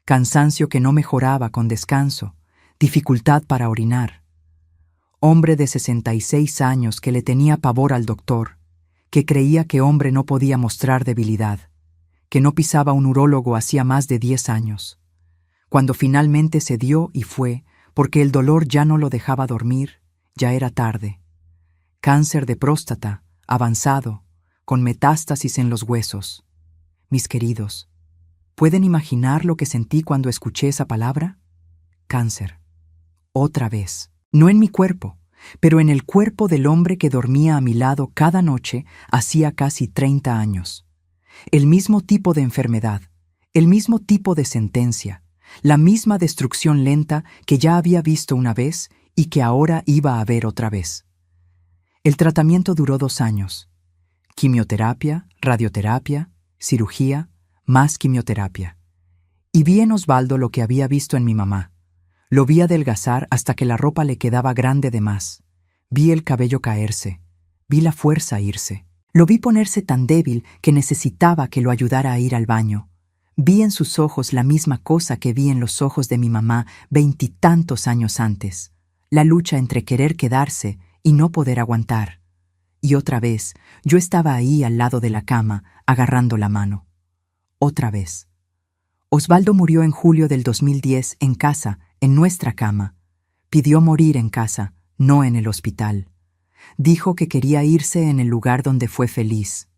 Cansancio que no mejoraba con descanso. Dificultad para orinar. Hombre de 66 años que le tenía pavor al doctor, que creía que hombre no podía mostrar debilidad, que no pisaba un urólogo hacía más de 10 años. Cuando finalmente se dio y fue, porque el dolor ya no lo dejaba dormir, ya era tarde. Cáncer de próstata, avanzado, con metástasis en los huesos. Mis queridos, ¿pueden imaginar lo que sentí cuando escuché esa palabra? Cáncer. Otra vez. No en mi cuerpo, pero en el cuerpo del hombre que dormía a mi lado cada noche hacía casi 30 años. El mismo tipo de enfermedad, el mismo tipo de sentencia, la misma destrucción lenta que ya había visto una vez y que ahora iba a ver otra vez. El tratamiento duró 2 años. Quimioterapia, radioterapia, cirugía, más quimioterapia. Y vi en Osvaldo lo que había visto en mi mamá. Lo vi adelgazar hasta que la ropa le quedaba grande de más. Vi el cabello caerse. Vi la fuerza irse. Lo vi ponerse tan débil que necesitaba que lo ayudara a ir al baño. Vi en sus ojos la misma cosa que vi en los ojos de mi mamá 20 y tantos años antes. La lucha entre querer quedarse y no poder aguantar. Y otra vez, yo estaba ahí al lado de la cama, agarrando la mano. Otra vez. Osvaldo murió en julio del 2010 en casa, en nuestra cama. Pidió morir en casa, no en el hospital. Dijo que quería irse en el lugar donde fue feliz.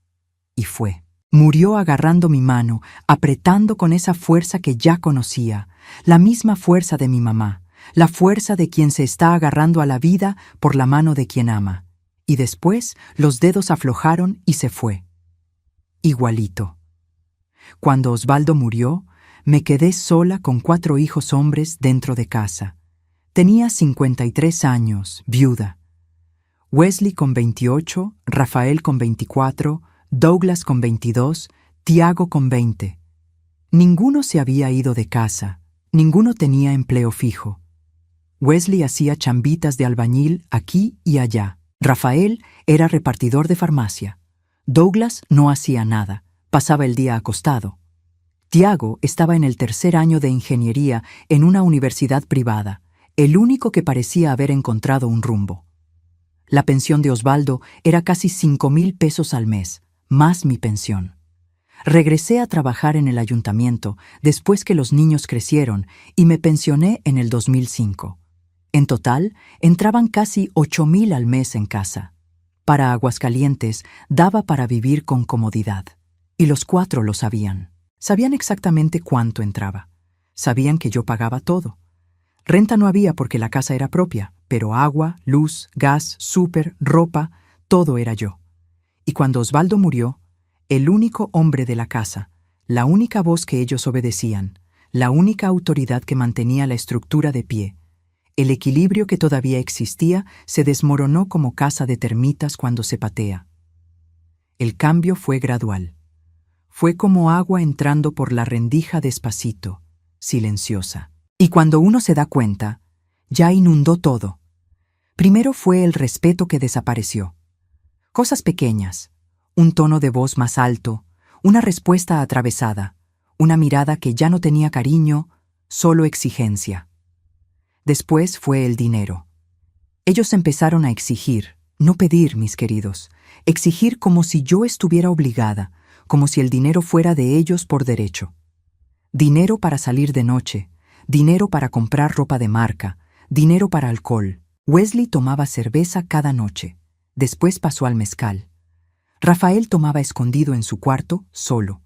Y fue. Murió agarrando mi mano, apretando con esa fuerza que ya conocía, la misma fuerza de mi mamá, la fuerza de quien se está agarrando a la vida por la mano de quien ama. Y después los dedos aflojaron y se fue. Igualito. Cuando Osvaldo murió, me quedé sola con 4 hijos hombres dentro de casa. Tenía 53 años, viuda. Wesley con 28, Rafael con 24, Douglas con 22, Tiago con 20. Ninguno se había ido de casa, ninguno tenía empleo fijo. Wesley hacía chambitas de albañil aquí y allá. Rafael era repartidor de farmacia. Douglas no hacía nada, pasaba el día acostado. Tiago estaba en el 3er año de ingeniería en una universidad privada, el único que parecía haber encontrado un rumbo. La pensión de Osvaldo era casi 5,000 pesos al mes, más mi pensión. Regresé a trabajar en el ayuntamiento después que los niños crecieron y me pensioné en el 2005. En total, entraban casi 8,000 al mes en casa. Para Aguascalientes daba para vivir con comodidad. Y los 4 lo sabían. Sabían exactamente cuánto entraba. Sabían que yo pagaba todo. Renta no había porque la casa era propia, pero agua, luz, gas, súper, ropa, todo era yo. Y cuando Osvaldo murió, el único hombre de la casa, la única voz que ellos obedecían, la única autoridad que mantenía la estructura de pie, el equilibrio que todavía existía se desmoronó como casa de termitas cuando se patea. El cambio fue gradual. Fue como agua entrando por la rendija despacito, silenciosa. Y cuando uno se da cuenta, ya inundó todo. Primero fue el respeto que desapareció. Cosas pequeñas, un tono de voz más alto, una respuesta atravesada, una mirada que ya no tenía cariño, solo exigencia. Después fue el dinero. Ellos empezaron a exigir, no pedir, mis queridos, exigir como si yo estuviera obligada, como si el dinero fuera de ellos por derecho. Dinero para salir de noche, dinero para comprar ropa de marca, dinero para alcohol. Wesley tomaba cerveza cada noche, después pasó al mezcal. Rafael tomaba escondido en su cuarto, solo.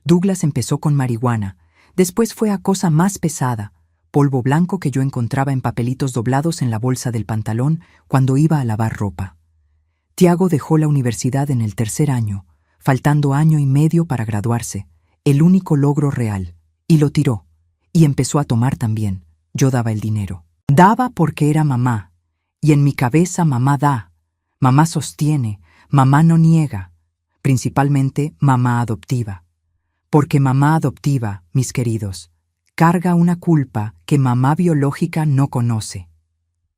Douglas empezó con marihuana, después fue a cosa más pesada, polvo blanco que yo encontraba en papelitos doblados en la bolsa del pantalón cuando iba a lavar ropa. Tiago dejó la universidad en el 3er año, faltando año y medio para graduarse, el único logro real, y lo tiró, y empezó a tomar también. Yo daba el dinero. Daba porque era mamá, y en mi cabeza mamá da, mamá sostiene, mamá no niega, principalmente mamá adoptiva. Porque mamá adoptiva, mis queridos, carga una culpa que mamá biológica no conoce.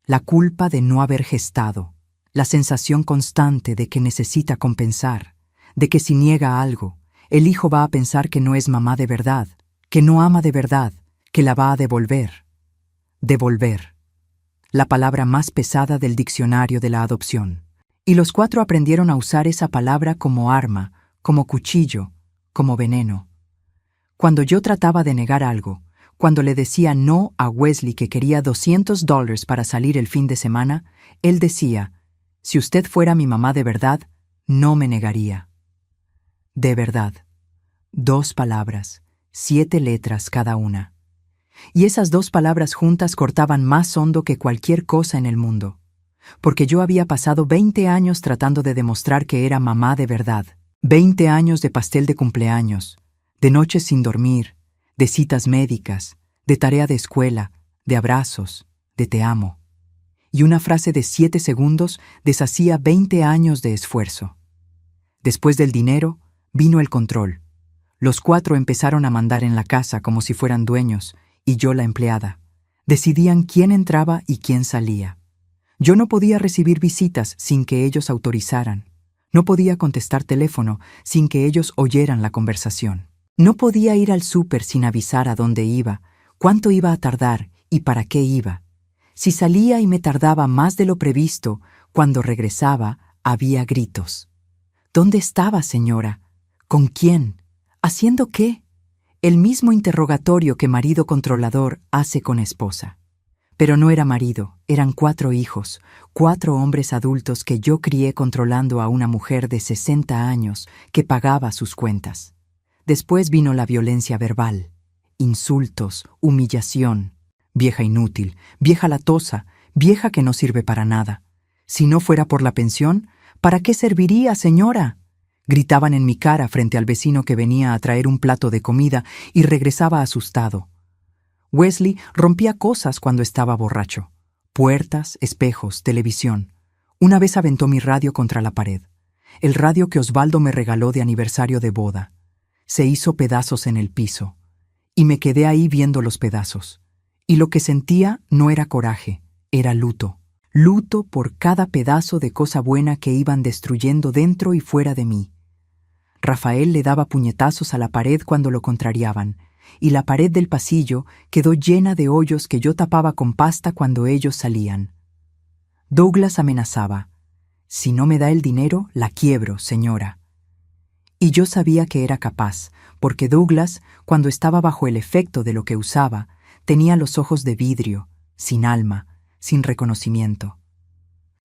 La culpa de no haber gestado, la sensación constante de que necesita compensar, de que si niega algo, el hijo va a pensar que no es mamá de verdad, que no ama de verdad, que la va a devolver. Devolver. La palabra más pesada del diccionario de la adopción. Y los 4 aprendieron a usar esa palabra como arma, como cuchillo, como veneno. Cuando yo trataba de negar algo, cuando le decía no a Wesley que quería $200 para salir el fin de semana, él decía, si usted fuera mi mamá de verdad, no me negaría. De verdad. 2 palabras, 7 letras cada una. Y esas 2 palabras juntas cortaban más hondo que cualquier cosa en el mundo. Porque yo había pasado 20 años tratando de demostrar que era mamá de verdad. 20 años de pastel de cumpleaños, de noches sin dormir, de citas médicas, de tarea de escuela, de abrazos, de te amo. y una frase de 7 segundos deshacía 20 años de esfuerzo. Después del dinero, vino el control. Los 4 empezaron a mandar en la casa como si fueran dueños, y yo la empleada. Decidían quién entraba y quién salía. Yo no podía recibir visitas sin que ellos autorizaran. No podía contestar teléfono sin que ellos oyeran la conversación. No podía ir al súper sin avisar a dónde iba, cuánto iba a tardar y para qué iba. Si salía y me tardaba más de lo previsto, cuando regresaba, había gritos. ¿Dónde estaba, señora? ¿Con quién? ¿Haciendo qué? El mismo interrogatorio que marido controlador hace con esposa. Pero no era marido, eran 4 hijos, 4 hombres adultos que yo crié controlando a una mujer de 60 años que pagaba sus cuentas. Después vino la violencia verbal, insultos, humillación. Vieja inútil, vieja latosa, vieja que no sirve para nada. Si no fuera por la pensión, ¿para qué serviría, señora? Gritaban en mi cara frente al vecino que venía a traer un plato de comida y regresaba asustado. Wesley rompía cosas cuando estaba borracho. Puertas, espejos, televisión. Una vez aventó mi radio contra la pared. El radio que Osvaldo me regaló de aniversario de boda. Se hizo pedazos en el piso. Y me quedé ahí viendo los pedazos. Y lo que sentía no era coraje, era luto. Luto por cada pedazo de cosa buena que iban destruyendo dentro y fuera de mí. Rafael le daba puñetazos a la pared cuando lo contrariaban, y la pared del pasillo quedó llena de hoyos que yo tapaba con pasta cuando ellos salían. Douglas amenazaba: «Si no me da el dinero, la quiebro, señora». Y yo sabía que era capaz, porque Douglas, cuando estaba bajo el efecto de lo que usaba, tenía los ojos de vidrio, sin alma, sin reconocimiento.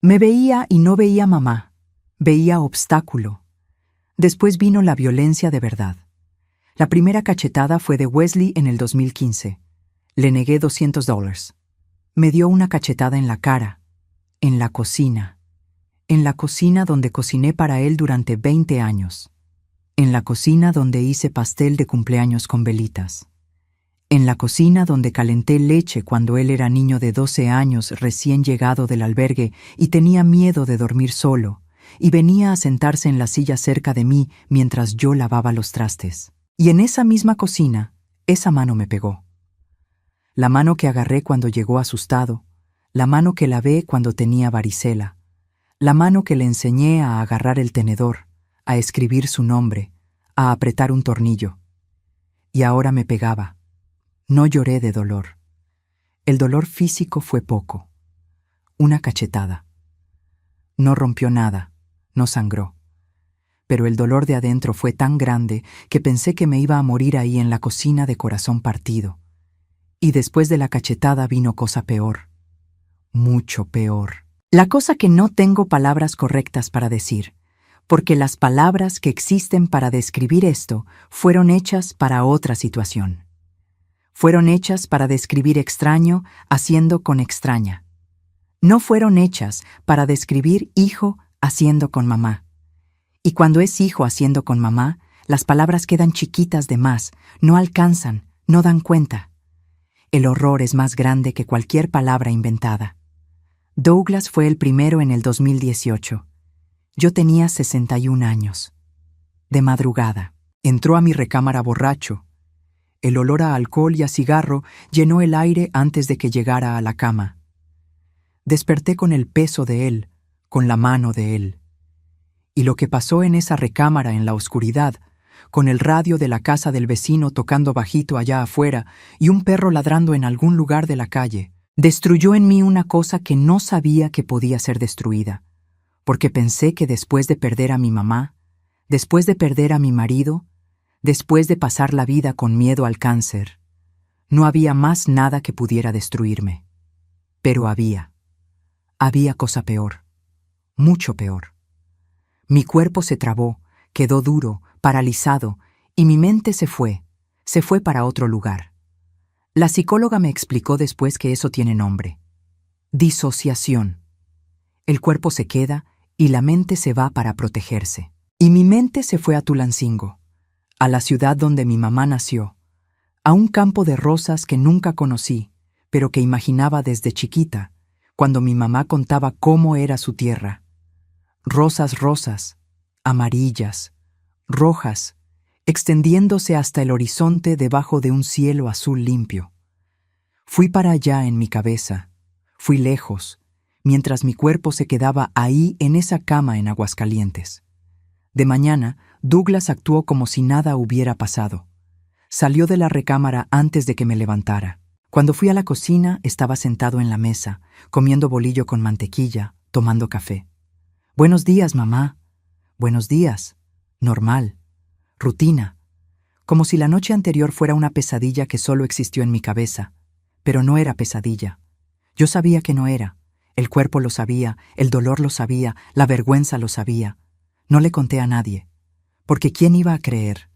Me veía y no veía mamá, veía obstáculo. Después vino la violencia de verdad. La primera cachetada fue de Wesley en el 2015. Le negué $200. Me dio una cachetada en la cara, en la cocina donde cociné para él durante 20 años, en la cocina donde hice pastel de cumpleaños con velitas. En la cocina donde calenté leche cuando él era niño de 12 años recién llegado del albergue y tenía miedo de dormir solo, y venía a sentarse en la silla cerca de mí mientras yo lavaba los trastes. Y en esa misma cocina, esa mano me pegó. La mano que agarré cuando llegó asustado, la mano que lavé cuando tenía varicela, la mano que le enseñé a agarrar el tenedor, a escribir su nombre, a apretar un tornillo. Y ahora me pegaba. No lloré de dolor. El dolor físico fue poco. Una cachetada. No rompió nada, no sangró. Pero el dolor de adentro fue tan grande que pensé que me iba a morir ahí en la cocina de corazón partido. Y después de la cachetada vino cosa peor. Mucho peor. La cosa que no tengo palabras correctas para decir, porque las palabras que existen para describir esto fueron hechas para otra situación. Fueron hechas para describir extraño haciendo con extraña. No fueron hechas para describir hijo haciendo con mamá. Y cuando es hijo haciendo con mamá, las palabras quedan chiquitas de más, no alcanzan, no dan cuenta. El horror es más grande que cualquier palabra inventada. Douglas fue el primero en el 2018. Yo tenía 61 años. De madrugada, entró a mi recámara borracho. El olor a alcohol y a cigarro llenó el aire antes de que llegara a la cama. Desperté con el peso de él, con la mano de él. Y lo que pasó en esa recámara en la oscuridad, con el radio de la casa del vecino tocando bajito allá afuera y un perro ladrando en algún lugar de la calle, destruyó en mí una cosa que no sabía que podía ser destruida, porque pensé que después de perder a mi mamá, después de perder a mi marido, después de pasar la vida con miedo al cáncer, no había más nada que pudiera destruirme. Pero había cosa peor, mucho peor. Mi cuerpo se trabó, quedó duro, paralizado, y mi mente se fue para otro lugar. La psicóloga me explicó después que eso tiene nombre: disociación. El cuerpo se queda y la mente se va para protegerse. Y mi mente se fue a Tulancingo, a la ciudad donde mi mamá nació, a un campo de rosas que nunca conocí, pero que imaginaba desde chiquita, cuando mi mamá contaba cómo era su tierra. Rosas rosas, amarillas, rojas, extendiéndose hasta el horizonte debajo de un cielo azul limpio. Fui para allá en mi cabeza, fui lejos, mientras mi cuerpo se quedaba ahí en esa cama en Aguascalientes. De mañana, Douglas actuó como si nada hubiera pasado. Salió de la recámara antes de que me levantara. Cuando fui a la cocina, estaba sentado en la mesa, comiendo bolillo con mantequilla, tomando café. «Buenos días, mamá». «Buenos días». Normal. Rutina. Como si la noche anterior fuera una pesadilla que solo existió en mi cabeza. Pero no era pesadilla. Yo sabía que no era. El cuerpo lo sabía, el dolor lo sabía, la vergüenza lo sabía. No le conté a nadie. Porque ¿quién iba a creer?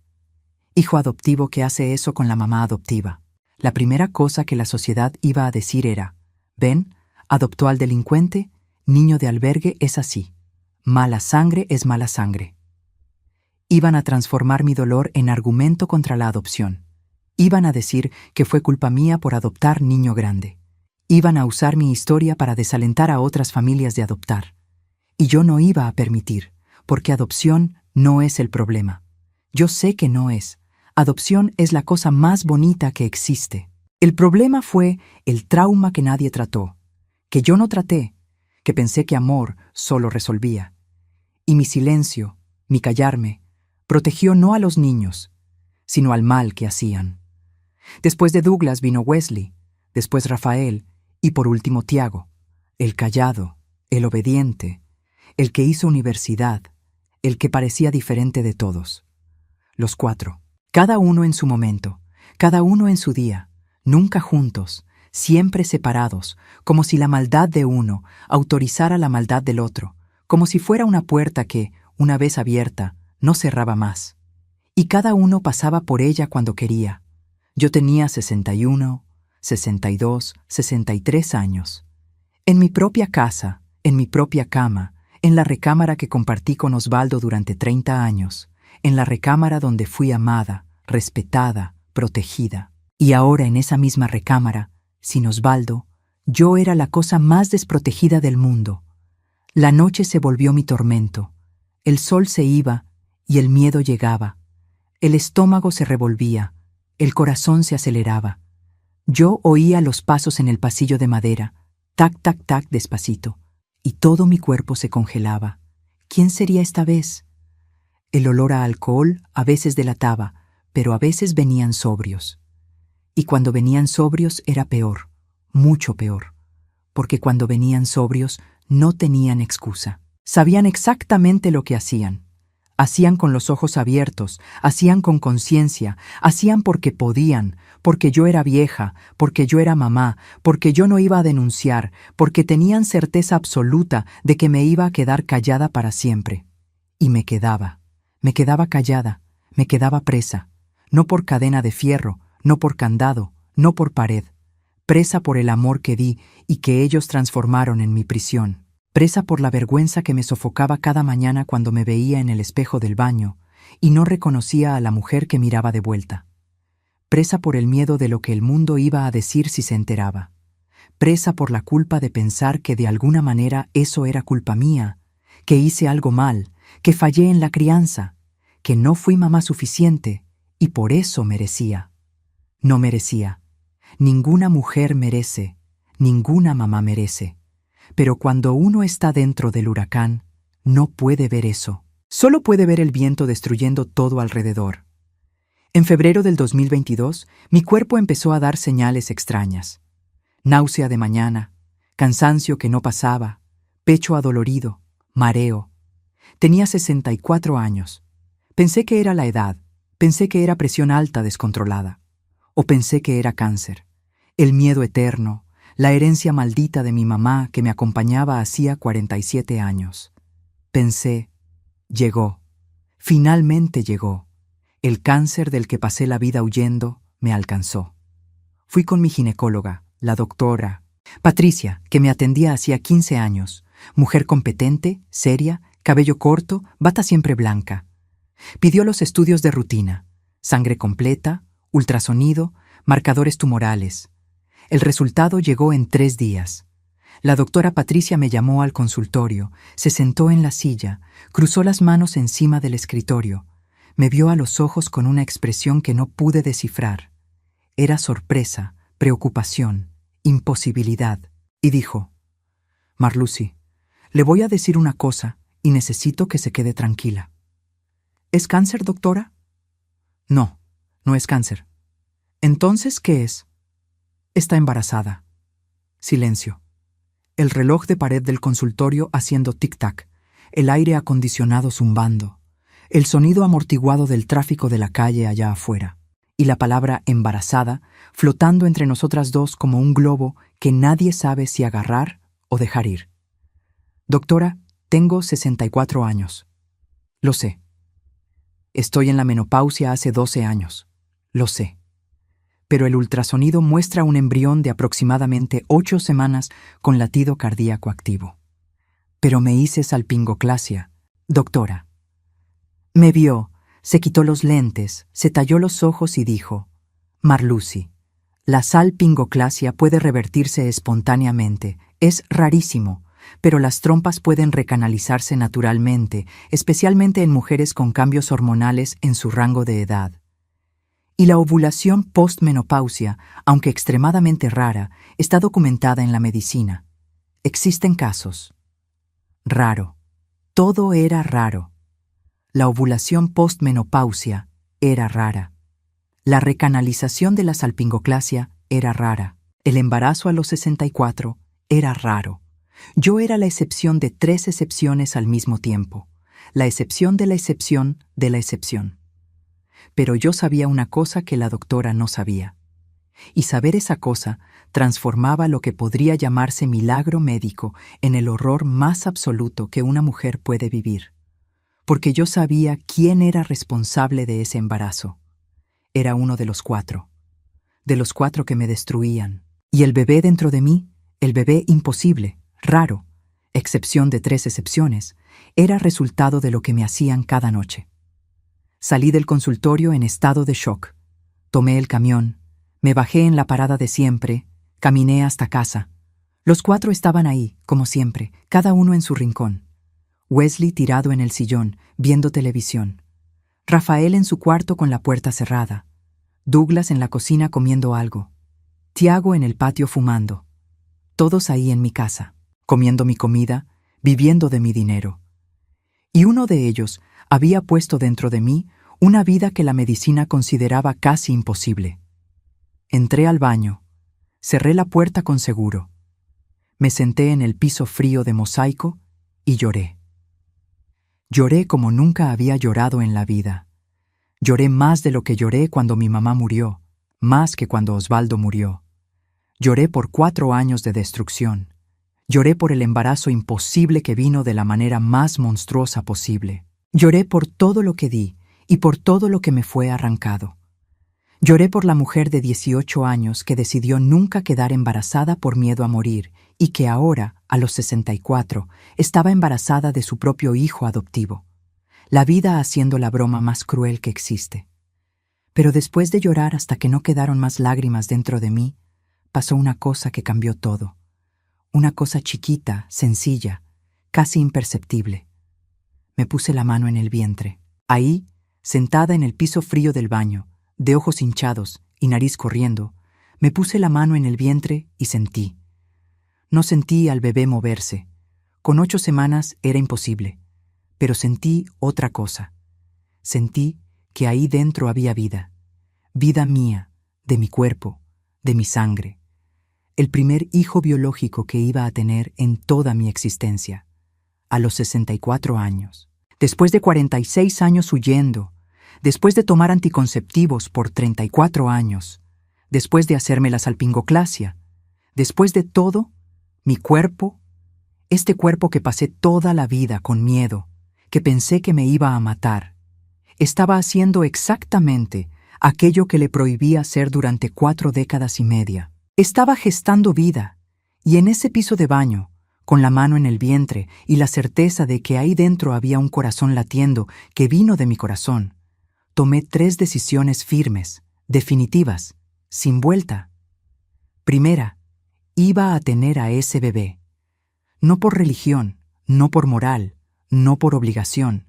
Hijo adoptivo que hace eso con la mamá adoptiva. La primera cosa que la sociedad iba a decir era: «Ven, adoptó al delincuente, niño de albergue es así. Mala sangre es mala sangre». Iban a transformar mi dolor en argumento contra la adopción. Iban a decir que fue culpa mía por adoptar niño grande. Iban a usar mi historia para desalentar a otras familias de adoptar. Y yo no iba a permitir, porque adopción no es el problema. Yo sé que no es. Adopción es la cosa más bonita que existe. El problema fue el trauma que nadie trató, que yo no traté, que pensé que amor solo resolvía. Y mi silencio, mi callarme, protegió no a los niños, sino al mal que hacían. Después de Douglas vino Wesley, después Rafael y por último Tiago, el callado, el obediente, el que hizo universidad, el que parecía diferente de todos. Los 4. Cada uno en su momento, cada uno en su día, nunca juntos, siempre separados, como si la maldad de uno autorizara la maldad del otro, como si fuera una puerta que, una vez abierta, no cerraba más. Y cada uno pasaba por ella cuando quería. Yo tenía 61, 62, 63 años. En mi propia casa, en mi propia cama, en la recámara que compartí con Osvaldo durante 30 años, en la recámara donde fui amada, respetada, protegida. Y ahora en esa misma recámara, sin Osvaldo, yo era la cosa más desprotegida del mundo. La noche se volvió mi tormento, el sol se iba y el miedo llegaba. El estómago se revolvía, el corazón se aceleraba. Yo oía los pasos en el pasillo de madera, tac, tac, tac, despacito, y todo mi cuerpo se congelaba. ¿Quién sería esta vez? El olor a alcohol a veces delataba, pero a veces venían sobrios. Y cuando venían sobrios era peor, mucho peor, porque cuando venían sobrios no tenían excusa. Sabían exactamente lo que hacían. Hacían con los ojos abiertos, hacían con conciencia, hacían porque podían, porque yo era vieja, porque yo era mamá, porque yo no iba a denunciar, porque tenían certeza absoluta de que me iba a quedar callada para siempre. Y me quedaba callada, me quedaba presa, no por cadena de fierro, no por candado, no por pared, presa por el amor que di y que ellos transformaron en mi prisión. Presa por la vergüenza que me sofocaba cada mañana cuando me veía en el espejo del baño y no reconocía a la mujer que miraba de vuelta. Presa por el miedo de lo que el mundo iba a decir si se enteraba. Presa por la culpa de pensar que de alguna manera eso era culpa mía, que hice algo mal, que fallé en la crianza, que no fui mamá suficiente y por eso merecía. No merecía. Ninguna mujer merece, ninguna mamá merece. Pero cuando uno está dentro del huracán, no puede ver eso. Solo puede ver el viento destruyendo todo alrededor. En febrero del 2022, mi cuerpo empezó a dar señales extrañas. Náusea de mañana, cansancio que no pasaba, pecho adolorido, mareo. Tenía 64 años. Pensé que era la edad, pensé que era presión alta descontrolada. O pensé que era cáncer. El miedo eterno, la herencia maldita de mi mamá que me acompañaba hacía 47 años. Pensé, llegó, finalmente llegó. El cáncer del que pasé la vida huyendo me alcanzó. Fui con mi ginecóloga, la doctora Patricia, que me atendía hacía 15 años, mujer competente, seria, cabello corto, bata siempre blanca. Pidió los estudios de rutina, sangre completa, ultrasonido, marcadores tumorales. El resultado llegó en 3 días. La doctora Patricia me llamó al consultorio, se sentó en la silla, cruzó las manos encima del escritorio, me vio a los ojos con una expresión que no pude descifrar. Era sorpresa, preocupación, imposibilidad, y dijo: «Marlucy, le voy a decir una cosa y necesito que se quede tranquila». «¿Es cáncer, doctora?» «No, no es cáncer». «Entonces, ¿qué es?» «Está embarazada». Silencio. El reloj de pared del consultorio haciendo tic-tac, el aire acondicionado zumbando, el sonido amortiguado del tráfico de la calle allá afuera, y la palabra embarazada flotando entre nosotras dos como un globo que nadie sabe si agarrar o dejar ir. «Doctora, tengo 64 años». «Lo sé». «Estoy en la menopausia hace 12 años». «Lo sé». Pero el ultrasonido muestra un embrión de aproximadamente 8 semanas con latido cardíaco activo. «Pero me hice salpingoclasia, doctora». Me vio, se quitó los lentes, se talló los ojos y dijo: «Marlucy, la salpingoclasia puede revertirse espontáneamente, es rarísimo, pero las trompas pueden recanalizarse naturalmente, especialmente en mujeres con cambios hormonales en su rango de edad. Y la ovulación postmenopausia, aunque extremadamente rara, está documentada en la medicina. Existen casos». Raro. Todo era raro. La ovulación postmenopausia era rara. La recanalización de la salpingoclasia era rara. El embarazo a los 64 era raro. Yo era la excepción de 3 excepciones al mismo tiempo. La excepción de la excepción de la excepción. Pero yo sabía una cosa que la doctora no sabía. Y saber esa cosa transformaba lo que podría llamarse milagro médico en el horror más absoluto que una mujer puede vivir. Porque yo sabía quién era responsable de ese embarazo. Era uno de los 4. De los 4 que me destruían. Y el bebé dentro de mí, el bebé imposible, raro, excepción de 3 excepciones, era resultado de lo que me hacían cada noche. Salí del consultorio en estado de shock. Tomé el camión, me bajé en la parada de siempre, caminé hasta casa. Los 4 estaban ahí, como siempre, cada uno en su rincón. Wesley tirado en el sillón, viendo televisión. Rafael en su cuarto con la puerta cerrada. Douglas en la cocina comiendo algo. Tiago en el patio fumando. Todos ahí en mi casa, comiendo mi comida, viviendo de mi dinero. Y uno de ellos había puesto dentro de mí una vida que la medicina consideraba casi imposible. Entré al baño, cerré la puerta con seguro. Me senté en el piso frío de mosaico y lloré. Lloré como nunca había llorado en la vida. Lloré más de lo que lloré cuando mi mamá murió, más que cuando Osvaldo murió. Lloré por 4 años de destrucción. Lloré por el embarazo imposible que vino de la manera más monstruosa posible. Lloré por todo lo que di y por todo lo que me fue arrancado. Lloré por la mujer de 18 años que decidió nunca quedar embarazada por miedo a morir y que ahora, a los 64, estaba embarazada de su propio hijo adoptivo. La vida haciendo la broma más cruel que existe. Pero después de llorar hasta que no quedaron más lágrimas dentro de mí, pasó una cosa que cambió todo. Una cosa chiquita, sencilla, casi imperceptible. Me puse la mano en el vientre. Ahí, sentada en el piso frío del baño, de ojos hinchados y nariz corriendo, me puse la mano en el vientre y sentí. No sentí al bebé moverse. Con 8 semanas era imposible. Pero sentí otra cosa. Sentí que ahí dentro había vida. Vida mía, de mi cuerpo, de mi sangre. El primer hijo biológico que iba a tener en toda mi existencia. A los 64 años. Después de 46 años huyendo. Después de tomar anticonceptivos por 34 años. Después de hacerme la salpingoclasia. Después de todo, mi cuerpo, este cuerpo que pasé toda la vida con miedo, que pensé que me iba a matar, estaba haciendo exactamente aquello que le prohibí hacer durante 4 décadas y media. Estaba gestando vida, y en ese piso de baño, con la mano en el vientre y la certeza de que ahí dentro había un corazón latiendo que vino de mi corazón, tomé 3 decisiones firmes, definitivas, sin vuelta. Primera, iba a tener a ese bebé, no por religión, no por moral, no por obligación,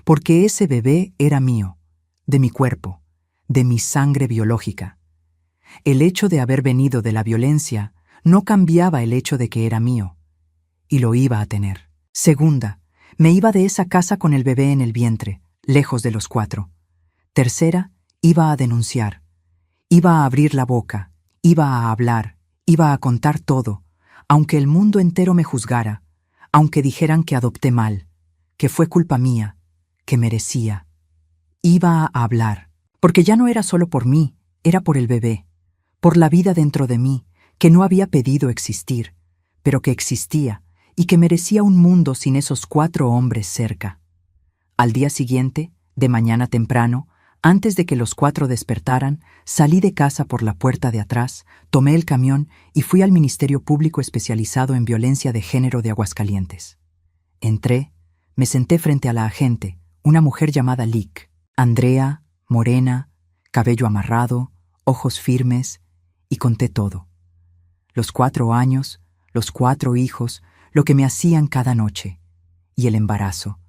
porque ese bebé era mío, de mi cuerpo, de mi sangre biológica. El hecho de haber venido de la violencia no cambiaba el hecho de que era mío, y lo iba a tener. Segunda, me iba de esa casa con el bebé en el vientre, lejos de los 4. Tercera, iba a denunciar. Iba a abrir la boca, iba a hablar, iba a contar todo, aunque el mundo entero me juzgara, aunque dijeran que adopté mal, que fue culpa mía, que merecía. Iba a hablar, porque ya no era solo por mí, era por el bebé, por la vida dentro de mí, que no había pedido existir, pero que existía y que merecía un mundo sin esos 4 hombres cerca. Al día siguiente, de mañana temprano, antes de que los 4 despertaran, salí de casa por la puerta de atrás, tomé el camión y fui al Ministerio Público especializado en violencia de género de Aguascalientes. Entré, me senté frente a la agente, una mujer llamada Lick, Andrea, morena, cabello amarrado, ojos firmes, y conté todo. Los 4 años, los 4 hijos, lo que me hacían cada noche, y el embarazo.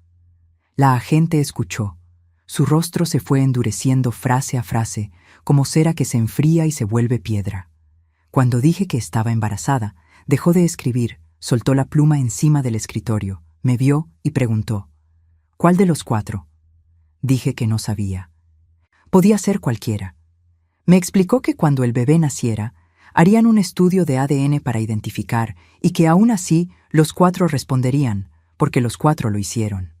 La agente escuchó. Su rostro se fue endureciendo frase a frase, como cera que se enfría y se vuelve piedra. Cuando dije que estaba embarazada, dejó de escribir, soltó la pluma encima del escritorio, me vio y preguntó: ¿cuál de los 4? Dije que no sabía. Podía ser cualquiera. Me explicó que cuando el bebé naciera, harían un estudio de ADN para identificar y que aún así los 4 responderían, porque los 4 lo hicieron.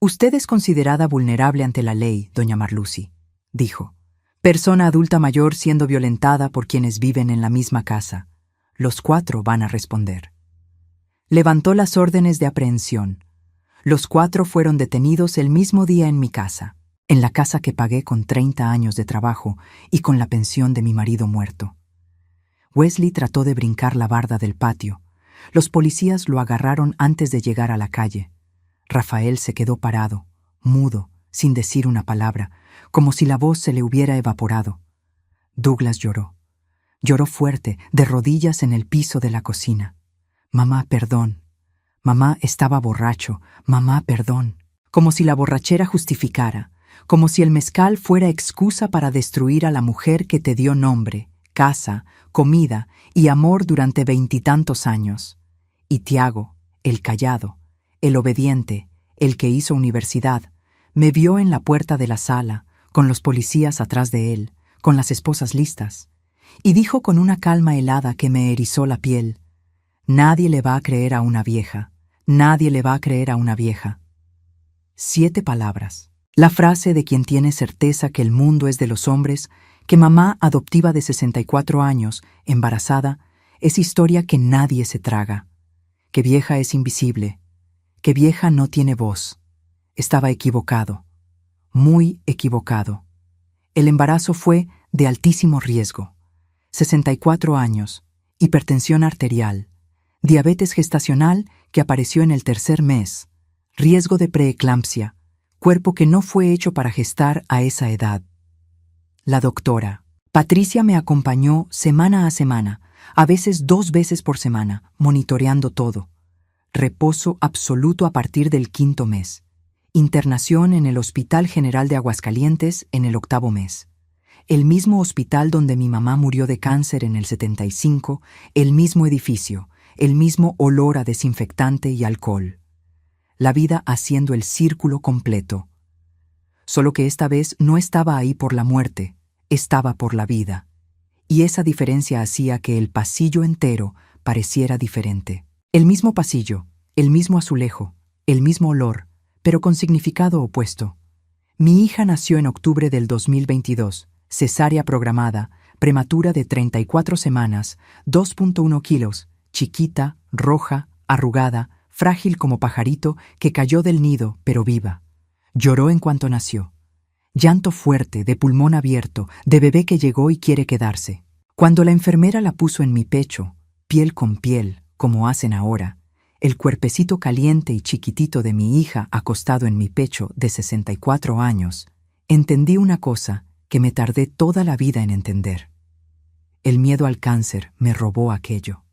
Usted es considerada vulnerable ante la ley, doña Marlucy, dijo. Persona adulta mayor siendo violentada por quienes viven en la misma casa. Los 4 van a responder. Levantó las órdenes de aprehensión. Los 4 fueron detenidos el mismo día en mi casa, en la casa que pagué con 30 años de trabajo y con la pensión de mi marido muerto. Wesley trató de brincar la barda del patio. Los policías lo agarraron antes de llegar a la calle. Rafael se quedó parado, mudo, sin decir una palabra, como si la voz se le hubiera evaporado. Douglas lloró. Lloró fuerte, de rodillas en el piso de la cocina. Mamá, perdón. Mamá estaba borracho. Mamá, perdón. Como si la borrachera justificara, como si el mezcal fuera excusa para destruir a la mujer que te dio nombre, casa, comida y amor durante 20 y tantos años. Y Tiago, el callado, el obediente, el que hizo universidad, me vio en la puerta de la sala, con los policías atrás de él, con las esposas listas, y dijo con una calma helada que me erizó la piel: nadie le va a creer a una vieja, nadie le va a creer a una vieja. 7 palabras. La frase de quien tiene certeza que el mundo es de los hombres, que mamá adoptiva de 64 años, embarazada, es historia que nadie se traga, que vieja es invisible, que vieja no tiene voz. Estaba equivocado, muy equivocado. El embarazo fue de altísimo riesgo. 64 años, hipertensión arterial, diabetes gestacional que apareció en el 3er mes, riesgo de preeclampsia, cuerpo que no fue hecho para gestar a esa edad. La doctora Patricia me acompañó semana a semana, a veces 2 veces por semana, monitoreando todo. Reposo absoluto a partir del 5.º mes. Internación en el Hospital General de Aguascalientes en el 8.º mes. El mismo hospital donde mi mamá murió de cáncer en el 75, el mismo edificio, el mismo olor a desinfectante y alcohol. La vida haciendo el círculo completo. Solo que esta vez no estaba ahí por la muerte, estaba por la vida. Y esa diferencia hacía que el pasillo entero pareciera diferente. El mismo pasillo, el mismo azulejo, el mismo olor, pero con significado opuesto. Mi hija nació en octubre del 2022, cesárea programada, prematura de 34 semanas, 2.1 kilos, chiquita, roja, arrugada, frágil como pajarito que cayó del nido, pero viva. Lloró en cuanto nació. Llanto fuerte, de pulmón abierto, de bebé que llegó y quiere quedarse. Cuando la enfermera la puso en mi pecho, piel con piel, como hacen ahora, el cuerpecito caliente y chiquitito de mi hija acostado en mi pecho de 64 años, entendí una cosa que me tardé toda la vida en entender. El miedo al cáncer me robó aquello.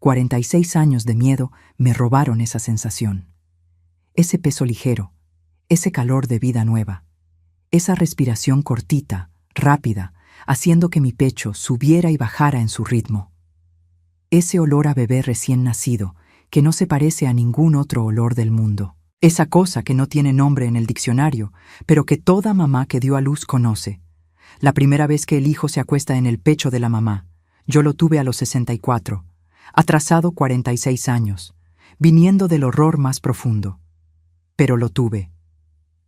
46 años de miedo me robaron esa sensación. Ese peso ligero, ese calor de vida nueva, esa respiración cortita, rápida, haciendo que mi pecho subiera y bajara en su ritmo. Ese olor a bebé recién nacido, que no se parece a ningún otro olor del mundo. Esa cosa que no tiene nombre en el diccionario, pero que toda mamá que dio a luz conoce. La primera vez que el hijo se acuesta en el pecho de la mamá. Yo lo tuve a los 64, atrasado 46 años, viniendo del horror más profundo. Pero lo tuve.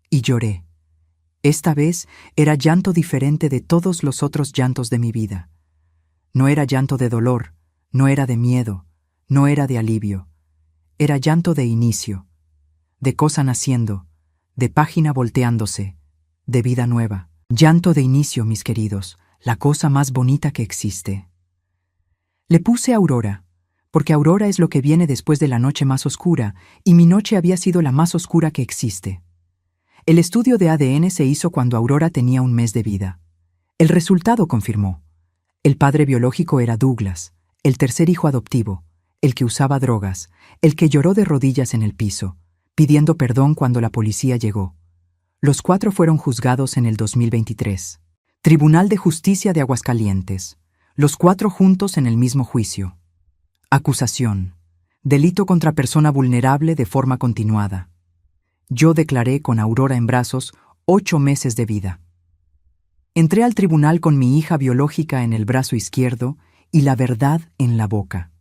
Y lloré. Esta vez era llanto diferente de todos los otros llantos de mi vida. No era llanto de dolor, no era de miedo, no era de alivio. Era llanto de inicio, de cosa naciendo, de página volteándose, de vida nueva. Llanto de inicio, mis queridos, la cosa más bonita que existe. Le puse Aurora, porque Aurora es lo que viene después de la noche más oscura, y mi noche había sido la más oscura que existe. El estudio de ADN se hizo cuando Aurora tenía un mes de vida. El resultado confirmó. El padre biológico era Douglas, el tercer hijo adoptivo, el que usaba drogas, el que lloró de rodillas en el piso, pidiendo perdón cuando la policía llegó. Los 4 fueron juzgados en el 2023. Tribunal de Justicia de Aguascalientes. Los 4 juntos en el mismo juicio. Acusación. Delito contra persona vulnerable de forma continuada. Yo declaré con Aurora en brazos 8 meses de vida. Entré al tribunal con mi hija biológica en el brazo izquierdo y la verdad en la boca.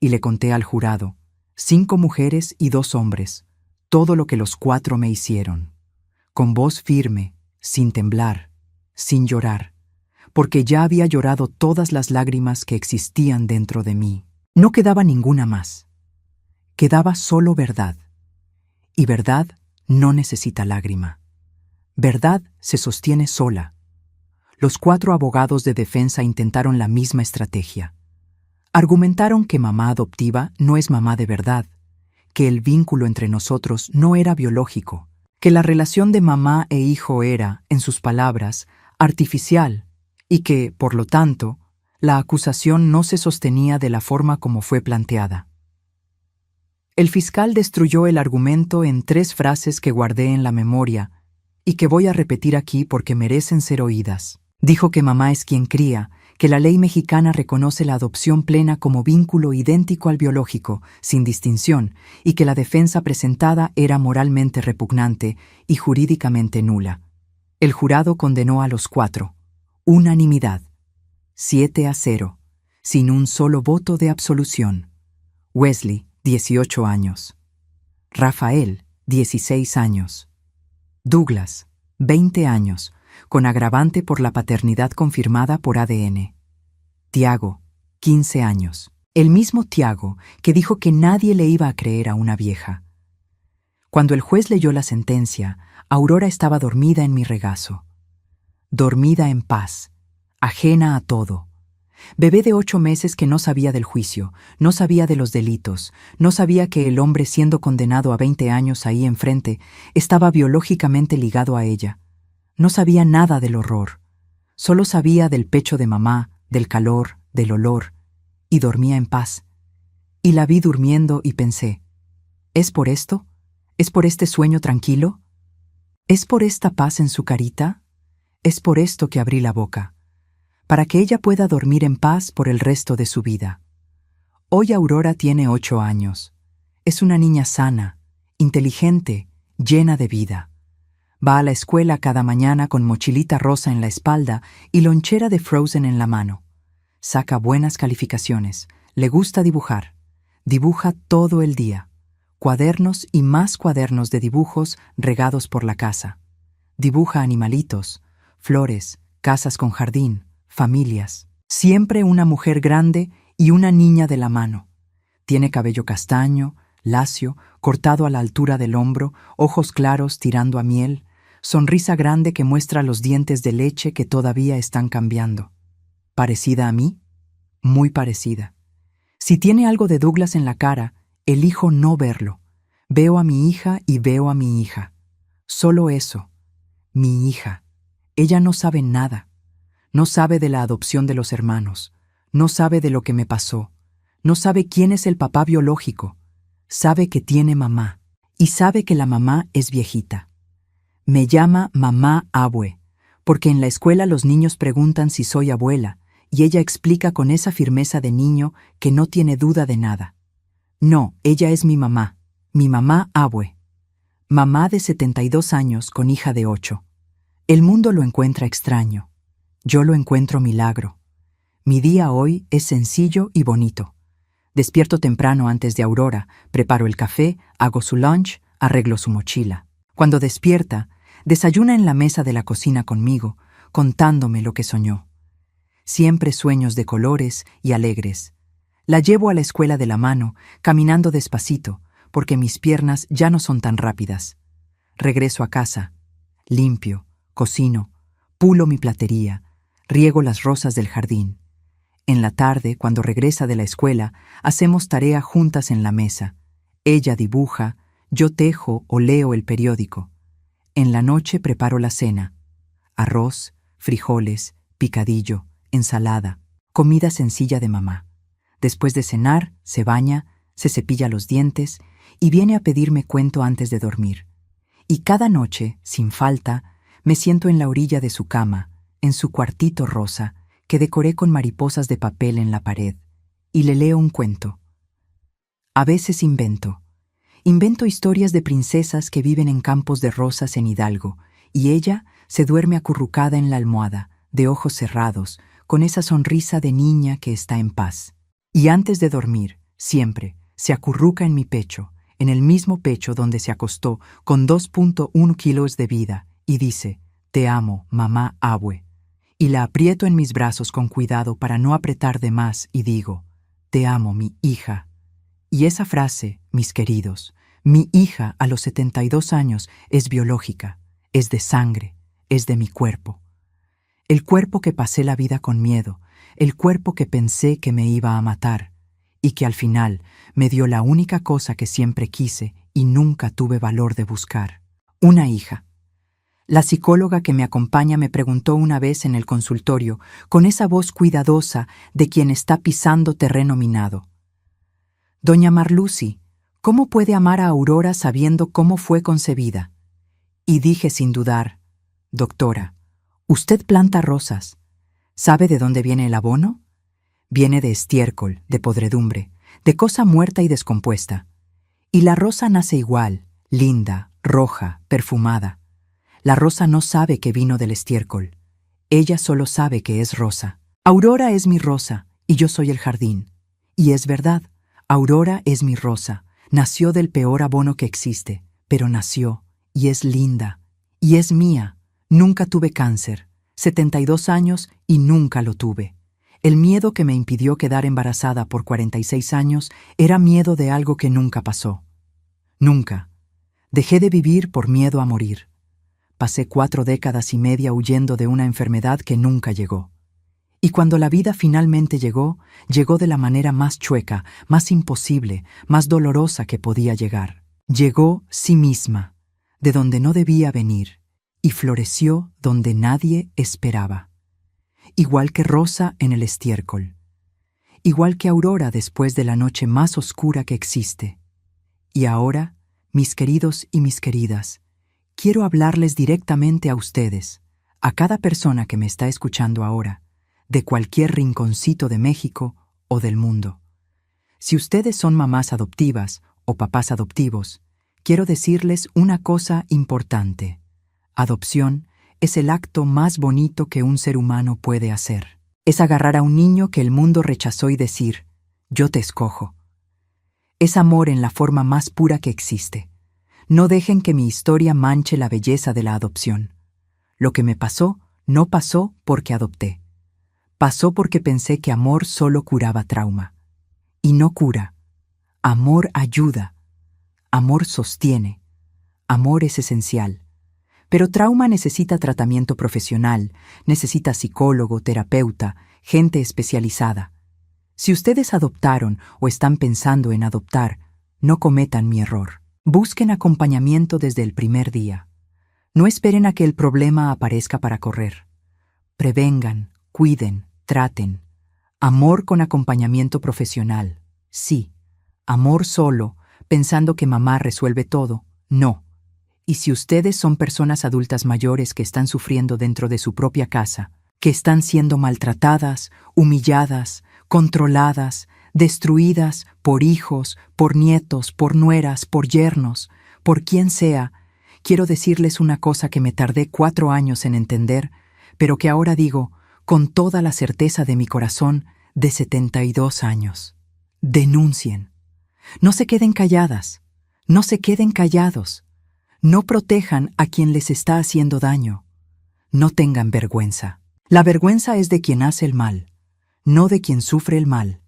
Y le conté al jurado, 5 mujeres y 2 hombres, todo lo que los 4 me hicieron. Con voz firme, sin temblar, sin llorar, porque ya había llorado todas las lágrimas que existían dentro de mí. No quedaba ninguna más. Quedaba solo verdad. Y verdad no necesita lágrima. Verdad se sostiene sola. Los 4 abogados de defensa intentaron la misma estrategia. Argumentaron que mamá adoptiva no es mamá de verdad, que el vínculo entre nosotros no era biológico, que la relación de mamá e hijo era, en sus palabras, artificial, y que, por lo tanto, la acusación no se sostenía de la forma como fue planteada. El fiscal destruyó el argumento en 3 frases que guardé en la memoria y que voy a repetir aquí porque merecen ser oídas. Dijo que mamá es quien cría, que la ley mexicana reconoce la adopción plena como vínculo idéntico al biológico, sin distinción, y que la defensa presentada era moralmente repugnante y jurídicamente nula. El jurado condenó a los 4. Unanimidad. 7-0, sin un solo voto de absolución. Wesley, 18 años. Rafael, 16 años. Douglas, 20 años, con agravante por la paternidad confirmada por ADN. Tiago, 15 años. El mismo Tiago que dijo que nadie le iba a creer a una vieja. Cuando el juez leyó la sentencia, Aurora estaba dormida en mi regazo. Dormida en paz, ajena a todo. Bebé de 8 meses que no sabía del juicio, no sabía de los delitos, no sabía que el hombre siendo condenado a 20 años ahí enfrente estaba biológicamente ligado a ella. No sabía nada del horror. Solo sabía del pecho de mamá, del calor, del olor, y dormía en paz. Y la vi durmiendo y pensé, ¿es por esto? ¿Es por este sueño tranquilo? ¿Es por esta paz en su carita? Es por esto que abrí la boca, para que ella pueda dormir en paz por el resto de su vida. Hoy Aurora tiene 8 años. Es una niña sana, inteligente, llena de vida. Va a la escuela cada mañana con mochilita rosa en la espalda y lonchera de Frozen en la mano. Saca buenas calificaciones, le gusta dibujar. Dibuja todo el día. Cuadernos y más cuadernos de dibujos regados por la casa. Dibuja animalitos, flores, casas con jardín, familias. Siempre una mujer grande y una niña de la mano. Tiene cabello castaño, lacio, cortado a la altura del hombro, ojos claros tirando a miel, sonrisa grande que muestra los dientes de leche que todavía están cambiando. ¿Parecida a mí? Muy parecida. Si tiene algo de Douglas en la cara, elijo no verlo. Veo a mi hija y veo a mi hija. Solo eso. Mi hija. Ella no sabe nada. No sabe de la adopción de los hermanos. No sabe de lo que me pasó. No sabe quién es el papá biológico. Sabe que tiene mamá. Y sabe que la mamá es viejita. Me llama mamá abue, porque en la escuela los niños preguntan si soy abuela, y ella explica con esa firmeza de niño que no tiene duda de nada. No, ella es mi mamá abue. Mamá de 72 años con hija de 8. El mundo lo encuentra extraño. Yo lo encuentro milagro. Mi día hoy es sencillo y bonito. Despierto temprano antes de Aurora, preparo el café, hago su lunch, arreglo su mochila. Cuando despierta, desayuna en la mesa de la cocina conmigo, contándome lo que soñó. Siempre sueños de colores y alegres. La llevo a la escuela de la mano, caminando despacito, porque mis piernas ya no son tan rápidas. Regreso a casa, limpio, cocino, pulo mi platería, riego las rosas del jardín. En la tarde, cuando regresa de la escuela, hacemos tarea juntas en la mesa. Ella dibuja, yo tejo o leo el periódico. En la noche preparo la cena. Arroz, frijoles, picadillo, ensalada, comida sencilla de mamá. Después de cenar, se baña, se cepilla los dientes y viene a pedirme cuento antes de dormir. Y cada noche, sin falta, me siento en la orilla de su cama, en su cuartito rosa, que decoré con mariposas de papel en la pared, y le leo un cuento. A veces invento historias de princesas que viven en campos de rosas en Hidalgo, y ella se duerme acurrucada en la almohada, de ojos cerrados, con esa sonrisa de niña que está en paz. Y antes de dormir, siempre, se acurruca en mi pecho, en el mismo pecho donde se acostó con 2.1 kilos de vida, y dice, «Te amo, mamá abue». Y la aprieto en mis brazos con cuidado para no apretar de más y digo, «Te amo, mi hija». Y esa frase, mis queridos, mi hija a los 72 años es biológica, es de sangre, es de mi cuerpo. El cuerpo que pasé la vida con miedo, el cuerpo que pensé que me iba a matar, y que al final me dio la única cosa que siempre quise y nunca tuve valor de buscar, una hija. La psicóloga que me acompaña me preguntó una vez en el consultorio, con esa voz cuidadosa de quien está pisando terreno minado, «Doña Marlucy, ¿cómo puede amar a Aurora sabiendo cómo fue concebida?» Y dije sin dudar, «Doctora, usted planta rosas. ¿Sabe de dónde viene el abono? Viene de estiércol, de podredumbre, de cosa muerta y descompuesta. Y la rosa nace igual, linda, roja, perfumada. La rosa no sabe que vino del estiércol. Ella solo sabe que es rosa. Aurora es mi rosa, y yo soy el jardín. Y es verdad, Aurora es mi rosa. Nació del peor abono que existe, pero nació, y es linda, y es mía. Nunca tuve cáncer, 72 años y nunca lo tuve. El miedo que me impidió quedar embarazada por 46 años era miedo de algo que nunca pasó. Nunca. Dejé de vivir por miedo a morir. Pasé 4 décadas y media huyendo de una enfermedad que nunca llegó. Y cuando la vida finalmente llegó, llegó de la manera más chueca, más imposible, más dolorosa que podía llegar. Llegó sí misma, de donde no debía venir, y floreció donde nadie esperaba. Igual que rosa en el estiércol. Igual que Aurora después de la noche más oscura que existe. Y ahora, mis queridos y mis queridas, quiero hablarles directamente a ustedes, a cada persona que me está escuchando ahora, de cualquier rinconcito de México o del mundo. Si ustedes son mamás adoptivas o papás adoptivos, quiero decirles una cosa importante. Adopción es el acto más bonito que un ser humano puede hacer. Es agarrar a un niño que el mundo rechazó y decir, «Yo te escojo». Es amor en la forma más pura que existe. No dejen que mi historia manche la belleza de la adopción. Lo que me pasó, no pasó porque adopté. Pasó porque pensé que amor solo curaba trauma. Y no cura. Amor ayuda. Amor sostiene. Amor es esencial. Pero trauma necesita tratamiento profesional, necesita psicólogo, terapeuta, gente especializada. Si ustedes adoptaron o están pensando en adoptar, no cometan mi error. Busquen acompañamiento desde el primer día. No esperen a que el problema aparezca para correr. Prevengan, cuiden, traten. Amor con acompañamiento profesional. Sí, amor solo, pensando que mamá resuelve todo, no. Y si ustedes son personas adultas mayores que están sufriendo dentro de su propia casa, que están siendo maltratadas, humilladas, controladas, destruidas por hijos, por nietos, por nueras, por yernos, por quien sea, quiero decirles una cosa que me tardé 4 años en entender, pero que ahora digo con toda la certeza de mi corazón de 72 años. Denuncien. No se queden calladas. No se queden callados. No protejan a quien les está haciendo daño. No tengan vergüenza. La vergüenza es de quien hace el mal, no de quien sufre el mal.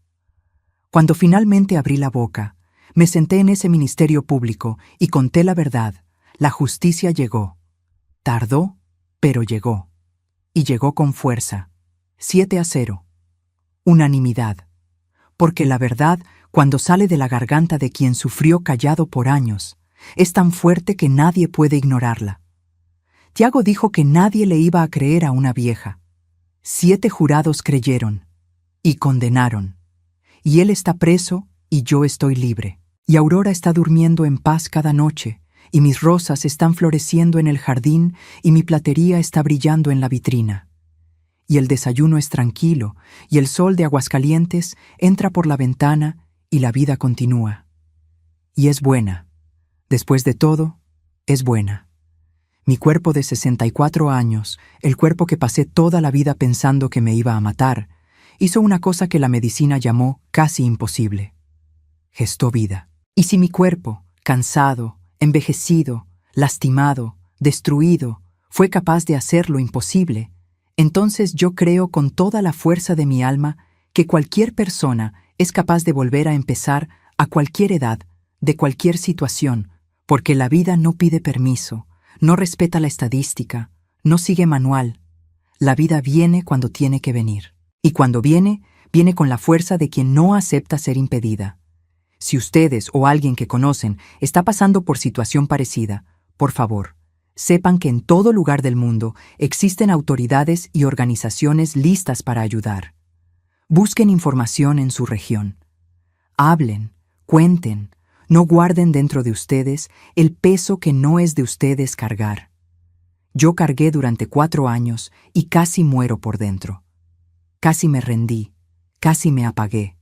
Cuando finalmente abrí la boca, me senté en ese ministerio público y conté la verdad. La justicia llegó. Tardó, pero llegó. Y llegó con fuerza. 7-0. Unanimidad. Porque la verdad, cuando sale de la garganta de quien sufrió callado por años, es tan fuerte que nadie puede ignorarla. Tiago dijo que nadie le iba a creer a una vieja. 7 jurados creyeron y condenaron. Y él está preso y yo estoy libre. Y Aurora está durmiendo en paz cada noche, y mis rosas están floreciendo en el jardín y mi platería está brillando en la vitrina. Y el desayuno es tranquilo, y el sol de Aguascalientes entra por la ventana y la vida continúa. Y es buena. Después de todo, es buena. Mi cuerpo de 64 años, el cuerpo que pasé toda la vida pensando que me iba a matar, hizo una cosa que la medicina llamó casi imposible. Gestó vida. Y si mi cuerpo, cansado, envejecido, lastimado, destruido, fue capaz de hacer lo imposible, entonces yo creo con toda la fuerza de mi alma que cualquier persona es capaz de volver a empezar a cualquier edad, de cualquier situación, porque la vida no pide permiso, no respeta la estadística, no sigue manual. La vida viene cuando tiene que venir. Y cuando viene, viene con la fuerza de quien no acepta ser impedida. Si ustedes o alguien que conocen está pasando por situación parecida, por favor, sepan que en todo lugar del mundo existen autoridades y organizaciones listas para ayudar. Busquen información en su región. Hablen, cuenten, no guarden dentro de ustedes el peso que no es de ustedes cargar. Yo cargué durante 4 años y casi muero por dentro. Casi me rendí, casi me apagué.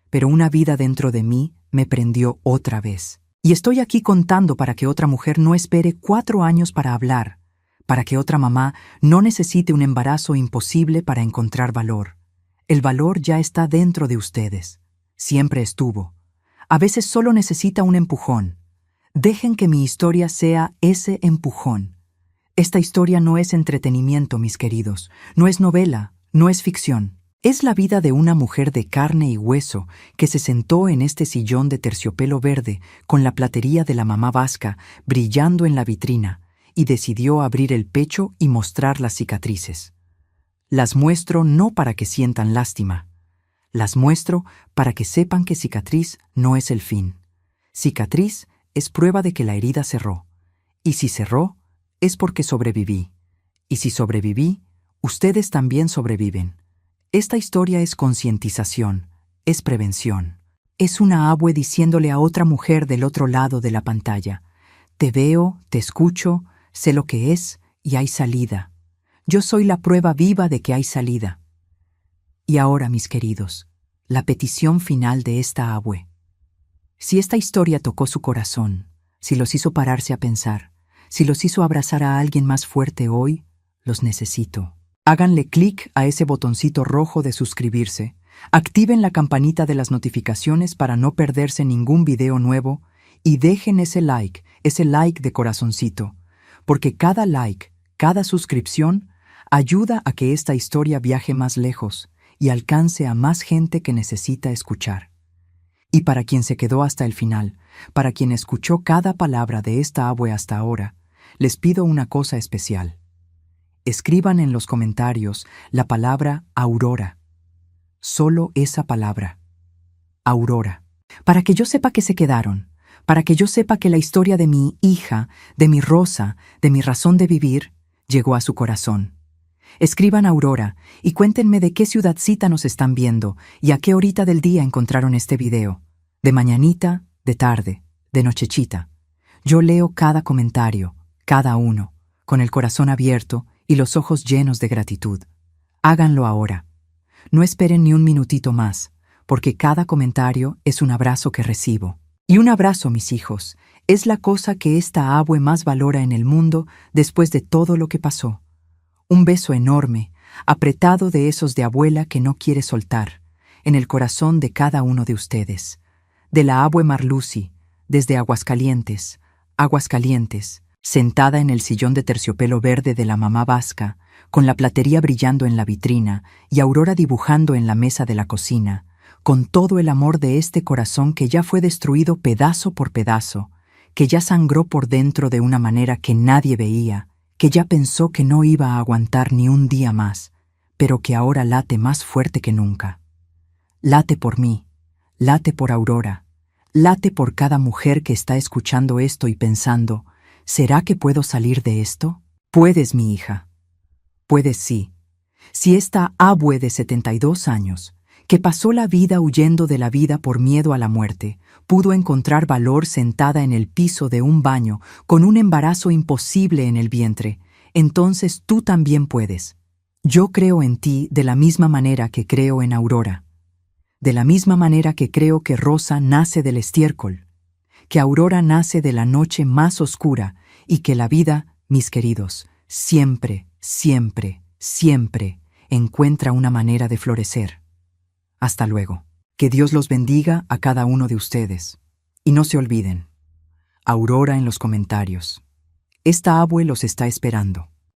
Pero una vida dentro de mí me prendió otra vez. Y estoy aquí contando para que otra mujer no espere 4 años para hablar, para que otra mamá no necesite un embarazo imposible para encontrar valor. El valor ya está dentro de ustedes. Siempre estuvo. A veces solo necesita un empujón. Dejen que mi historia sea ese empujón. Esta historia no es entretenimiento, mis queridos. No es novela, no es ficción. Es la vida de una mujer de carne y hueso que se sentó en este sillón de terciopelo verde con la platería de la mamá vasca brillando en la vitrina y decidió abrir el pecho y mostrar las cicatrices. Las muestro no para que sientan lástima. Las muestro para que sepan que cicatriz no es el fin. Cicatriz es prueba de que la herida cerró. Y si cerró, es porque sobreviví. Y si sobreviví, ustedes también sobreviven. Esta historia es concientización, es prevención. Es una abue diciéndole a otra mujer del otro lado de la pantalla: te veo, te escucho, sé lo que es y hay salida. Yo soy la prueba viva de que hay salida. Y ahora, mis queridos, la petición final de esta abue. Si esta historia tocó su corazón, si los hizo pararse a pensar, si los hizo abrazar a alguien más fuerte hoy, los necesito. Háganle clic a ese botoncito rojo de suscribirse, activen la campanita de las notificaciones para no perderse ningún video nuevo y dejen ese like de corazoncito, porque cada like, cada suscripción, ayuda a que esta historia viaje más lejos y alcance a más gente que necesita escuchar. Y para quien se quedó hasta el final, para quien escuchó cada palabra de esta abue hasta ahora, les pido una cosa especial. Escriban en los comentarios la palabra Aurora. Solo esa palabra. Aurora. Para que yo sepa que se quedaron, para que yo sepa que la historia de mi hija, de mi Rosa, de mi razón de vivir, llegó a su corazón. Escriban a Aurora y cuéntenme de qué ciudadcita nos están viendo y a qué horita del día encontraron este video. De mañanita, de tarde, de nochechita. Yo leo cada comentario, cada uno, con el corazón abierto y los ojos llenos de gratitud. Háganlo ahora. No esperen ni un minutito más, porque cada comentario es un abrazo que recibo. Y un abrazo, mis hijos, es la cosa que esta abue más valora en el mundo después de todo lo que pasó. Un beso enorme, apretado de esos de abuela que no quiere soltar, en el corazón de cada uno de ustedes. De la abue Marlucy, desde Aguascalientes, sentada en el sillón de terciopelo verde de la mamá vasca, con la platería brillando en la vitrina y Aurora dibujando en la mesa de la cocina, con todo el amor de este corazón que ya fue destruido pedazo por pedazo, que ya sangró por dentro de una manera que nadie veía, que ya pensó que no iba a aguantar ni un día más, pero que ahora late más fuerte que nunca. Late por mí, late por Aurora, late por cada mujer que está escuchando esto y pensando, ¿será que puedo salir de esto? Puedes, mi hija. Puedes, sí. Si esta abue de 72 años, que pasó la vida huyendo de la vida por miedo a la muerte, pudo encontrar valor sentada en el piso de un baño con un embarazo imposible en el vientre, entonces tú también puedes. Yo creo en ti de la misma manera que creo en Aurora, de la misma manera que creo que Rosa nace del estiércol, que Aurora nace de la noche más oscura y que la vida, mis queridos, siempre, siempre, siempre encuentra una manera de florecer. Hasta luego. Que Dios los bendiga a cada uno de ustedes. Y no se olviden, Aurora en los comentarios. Esta abue los está esperando.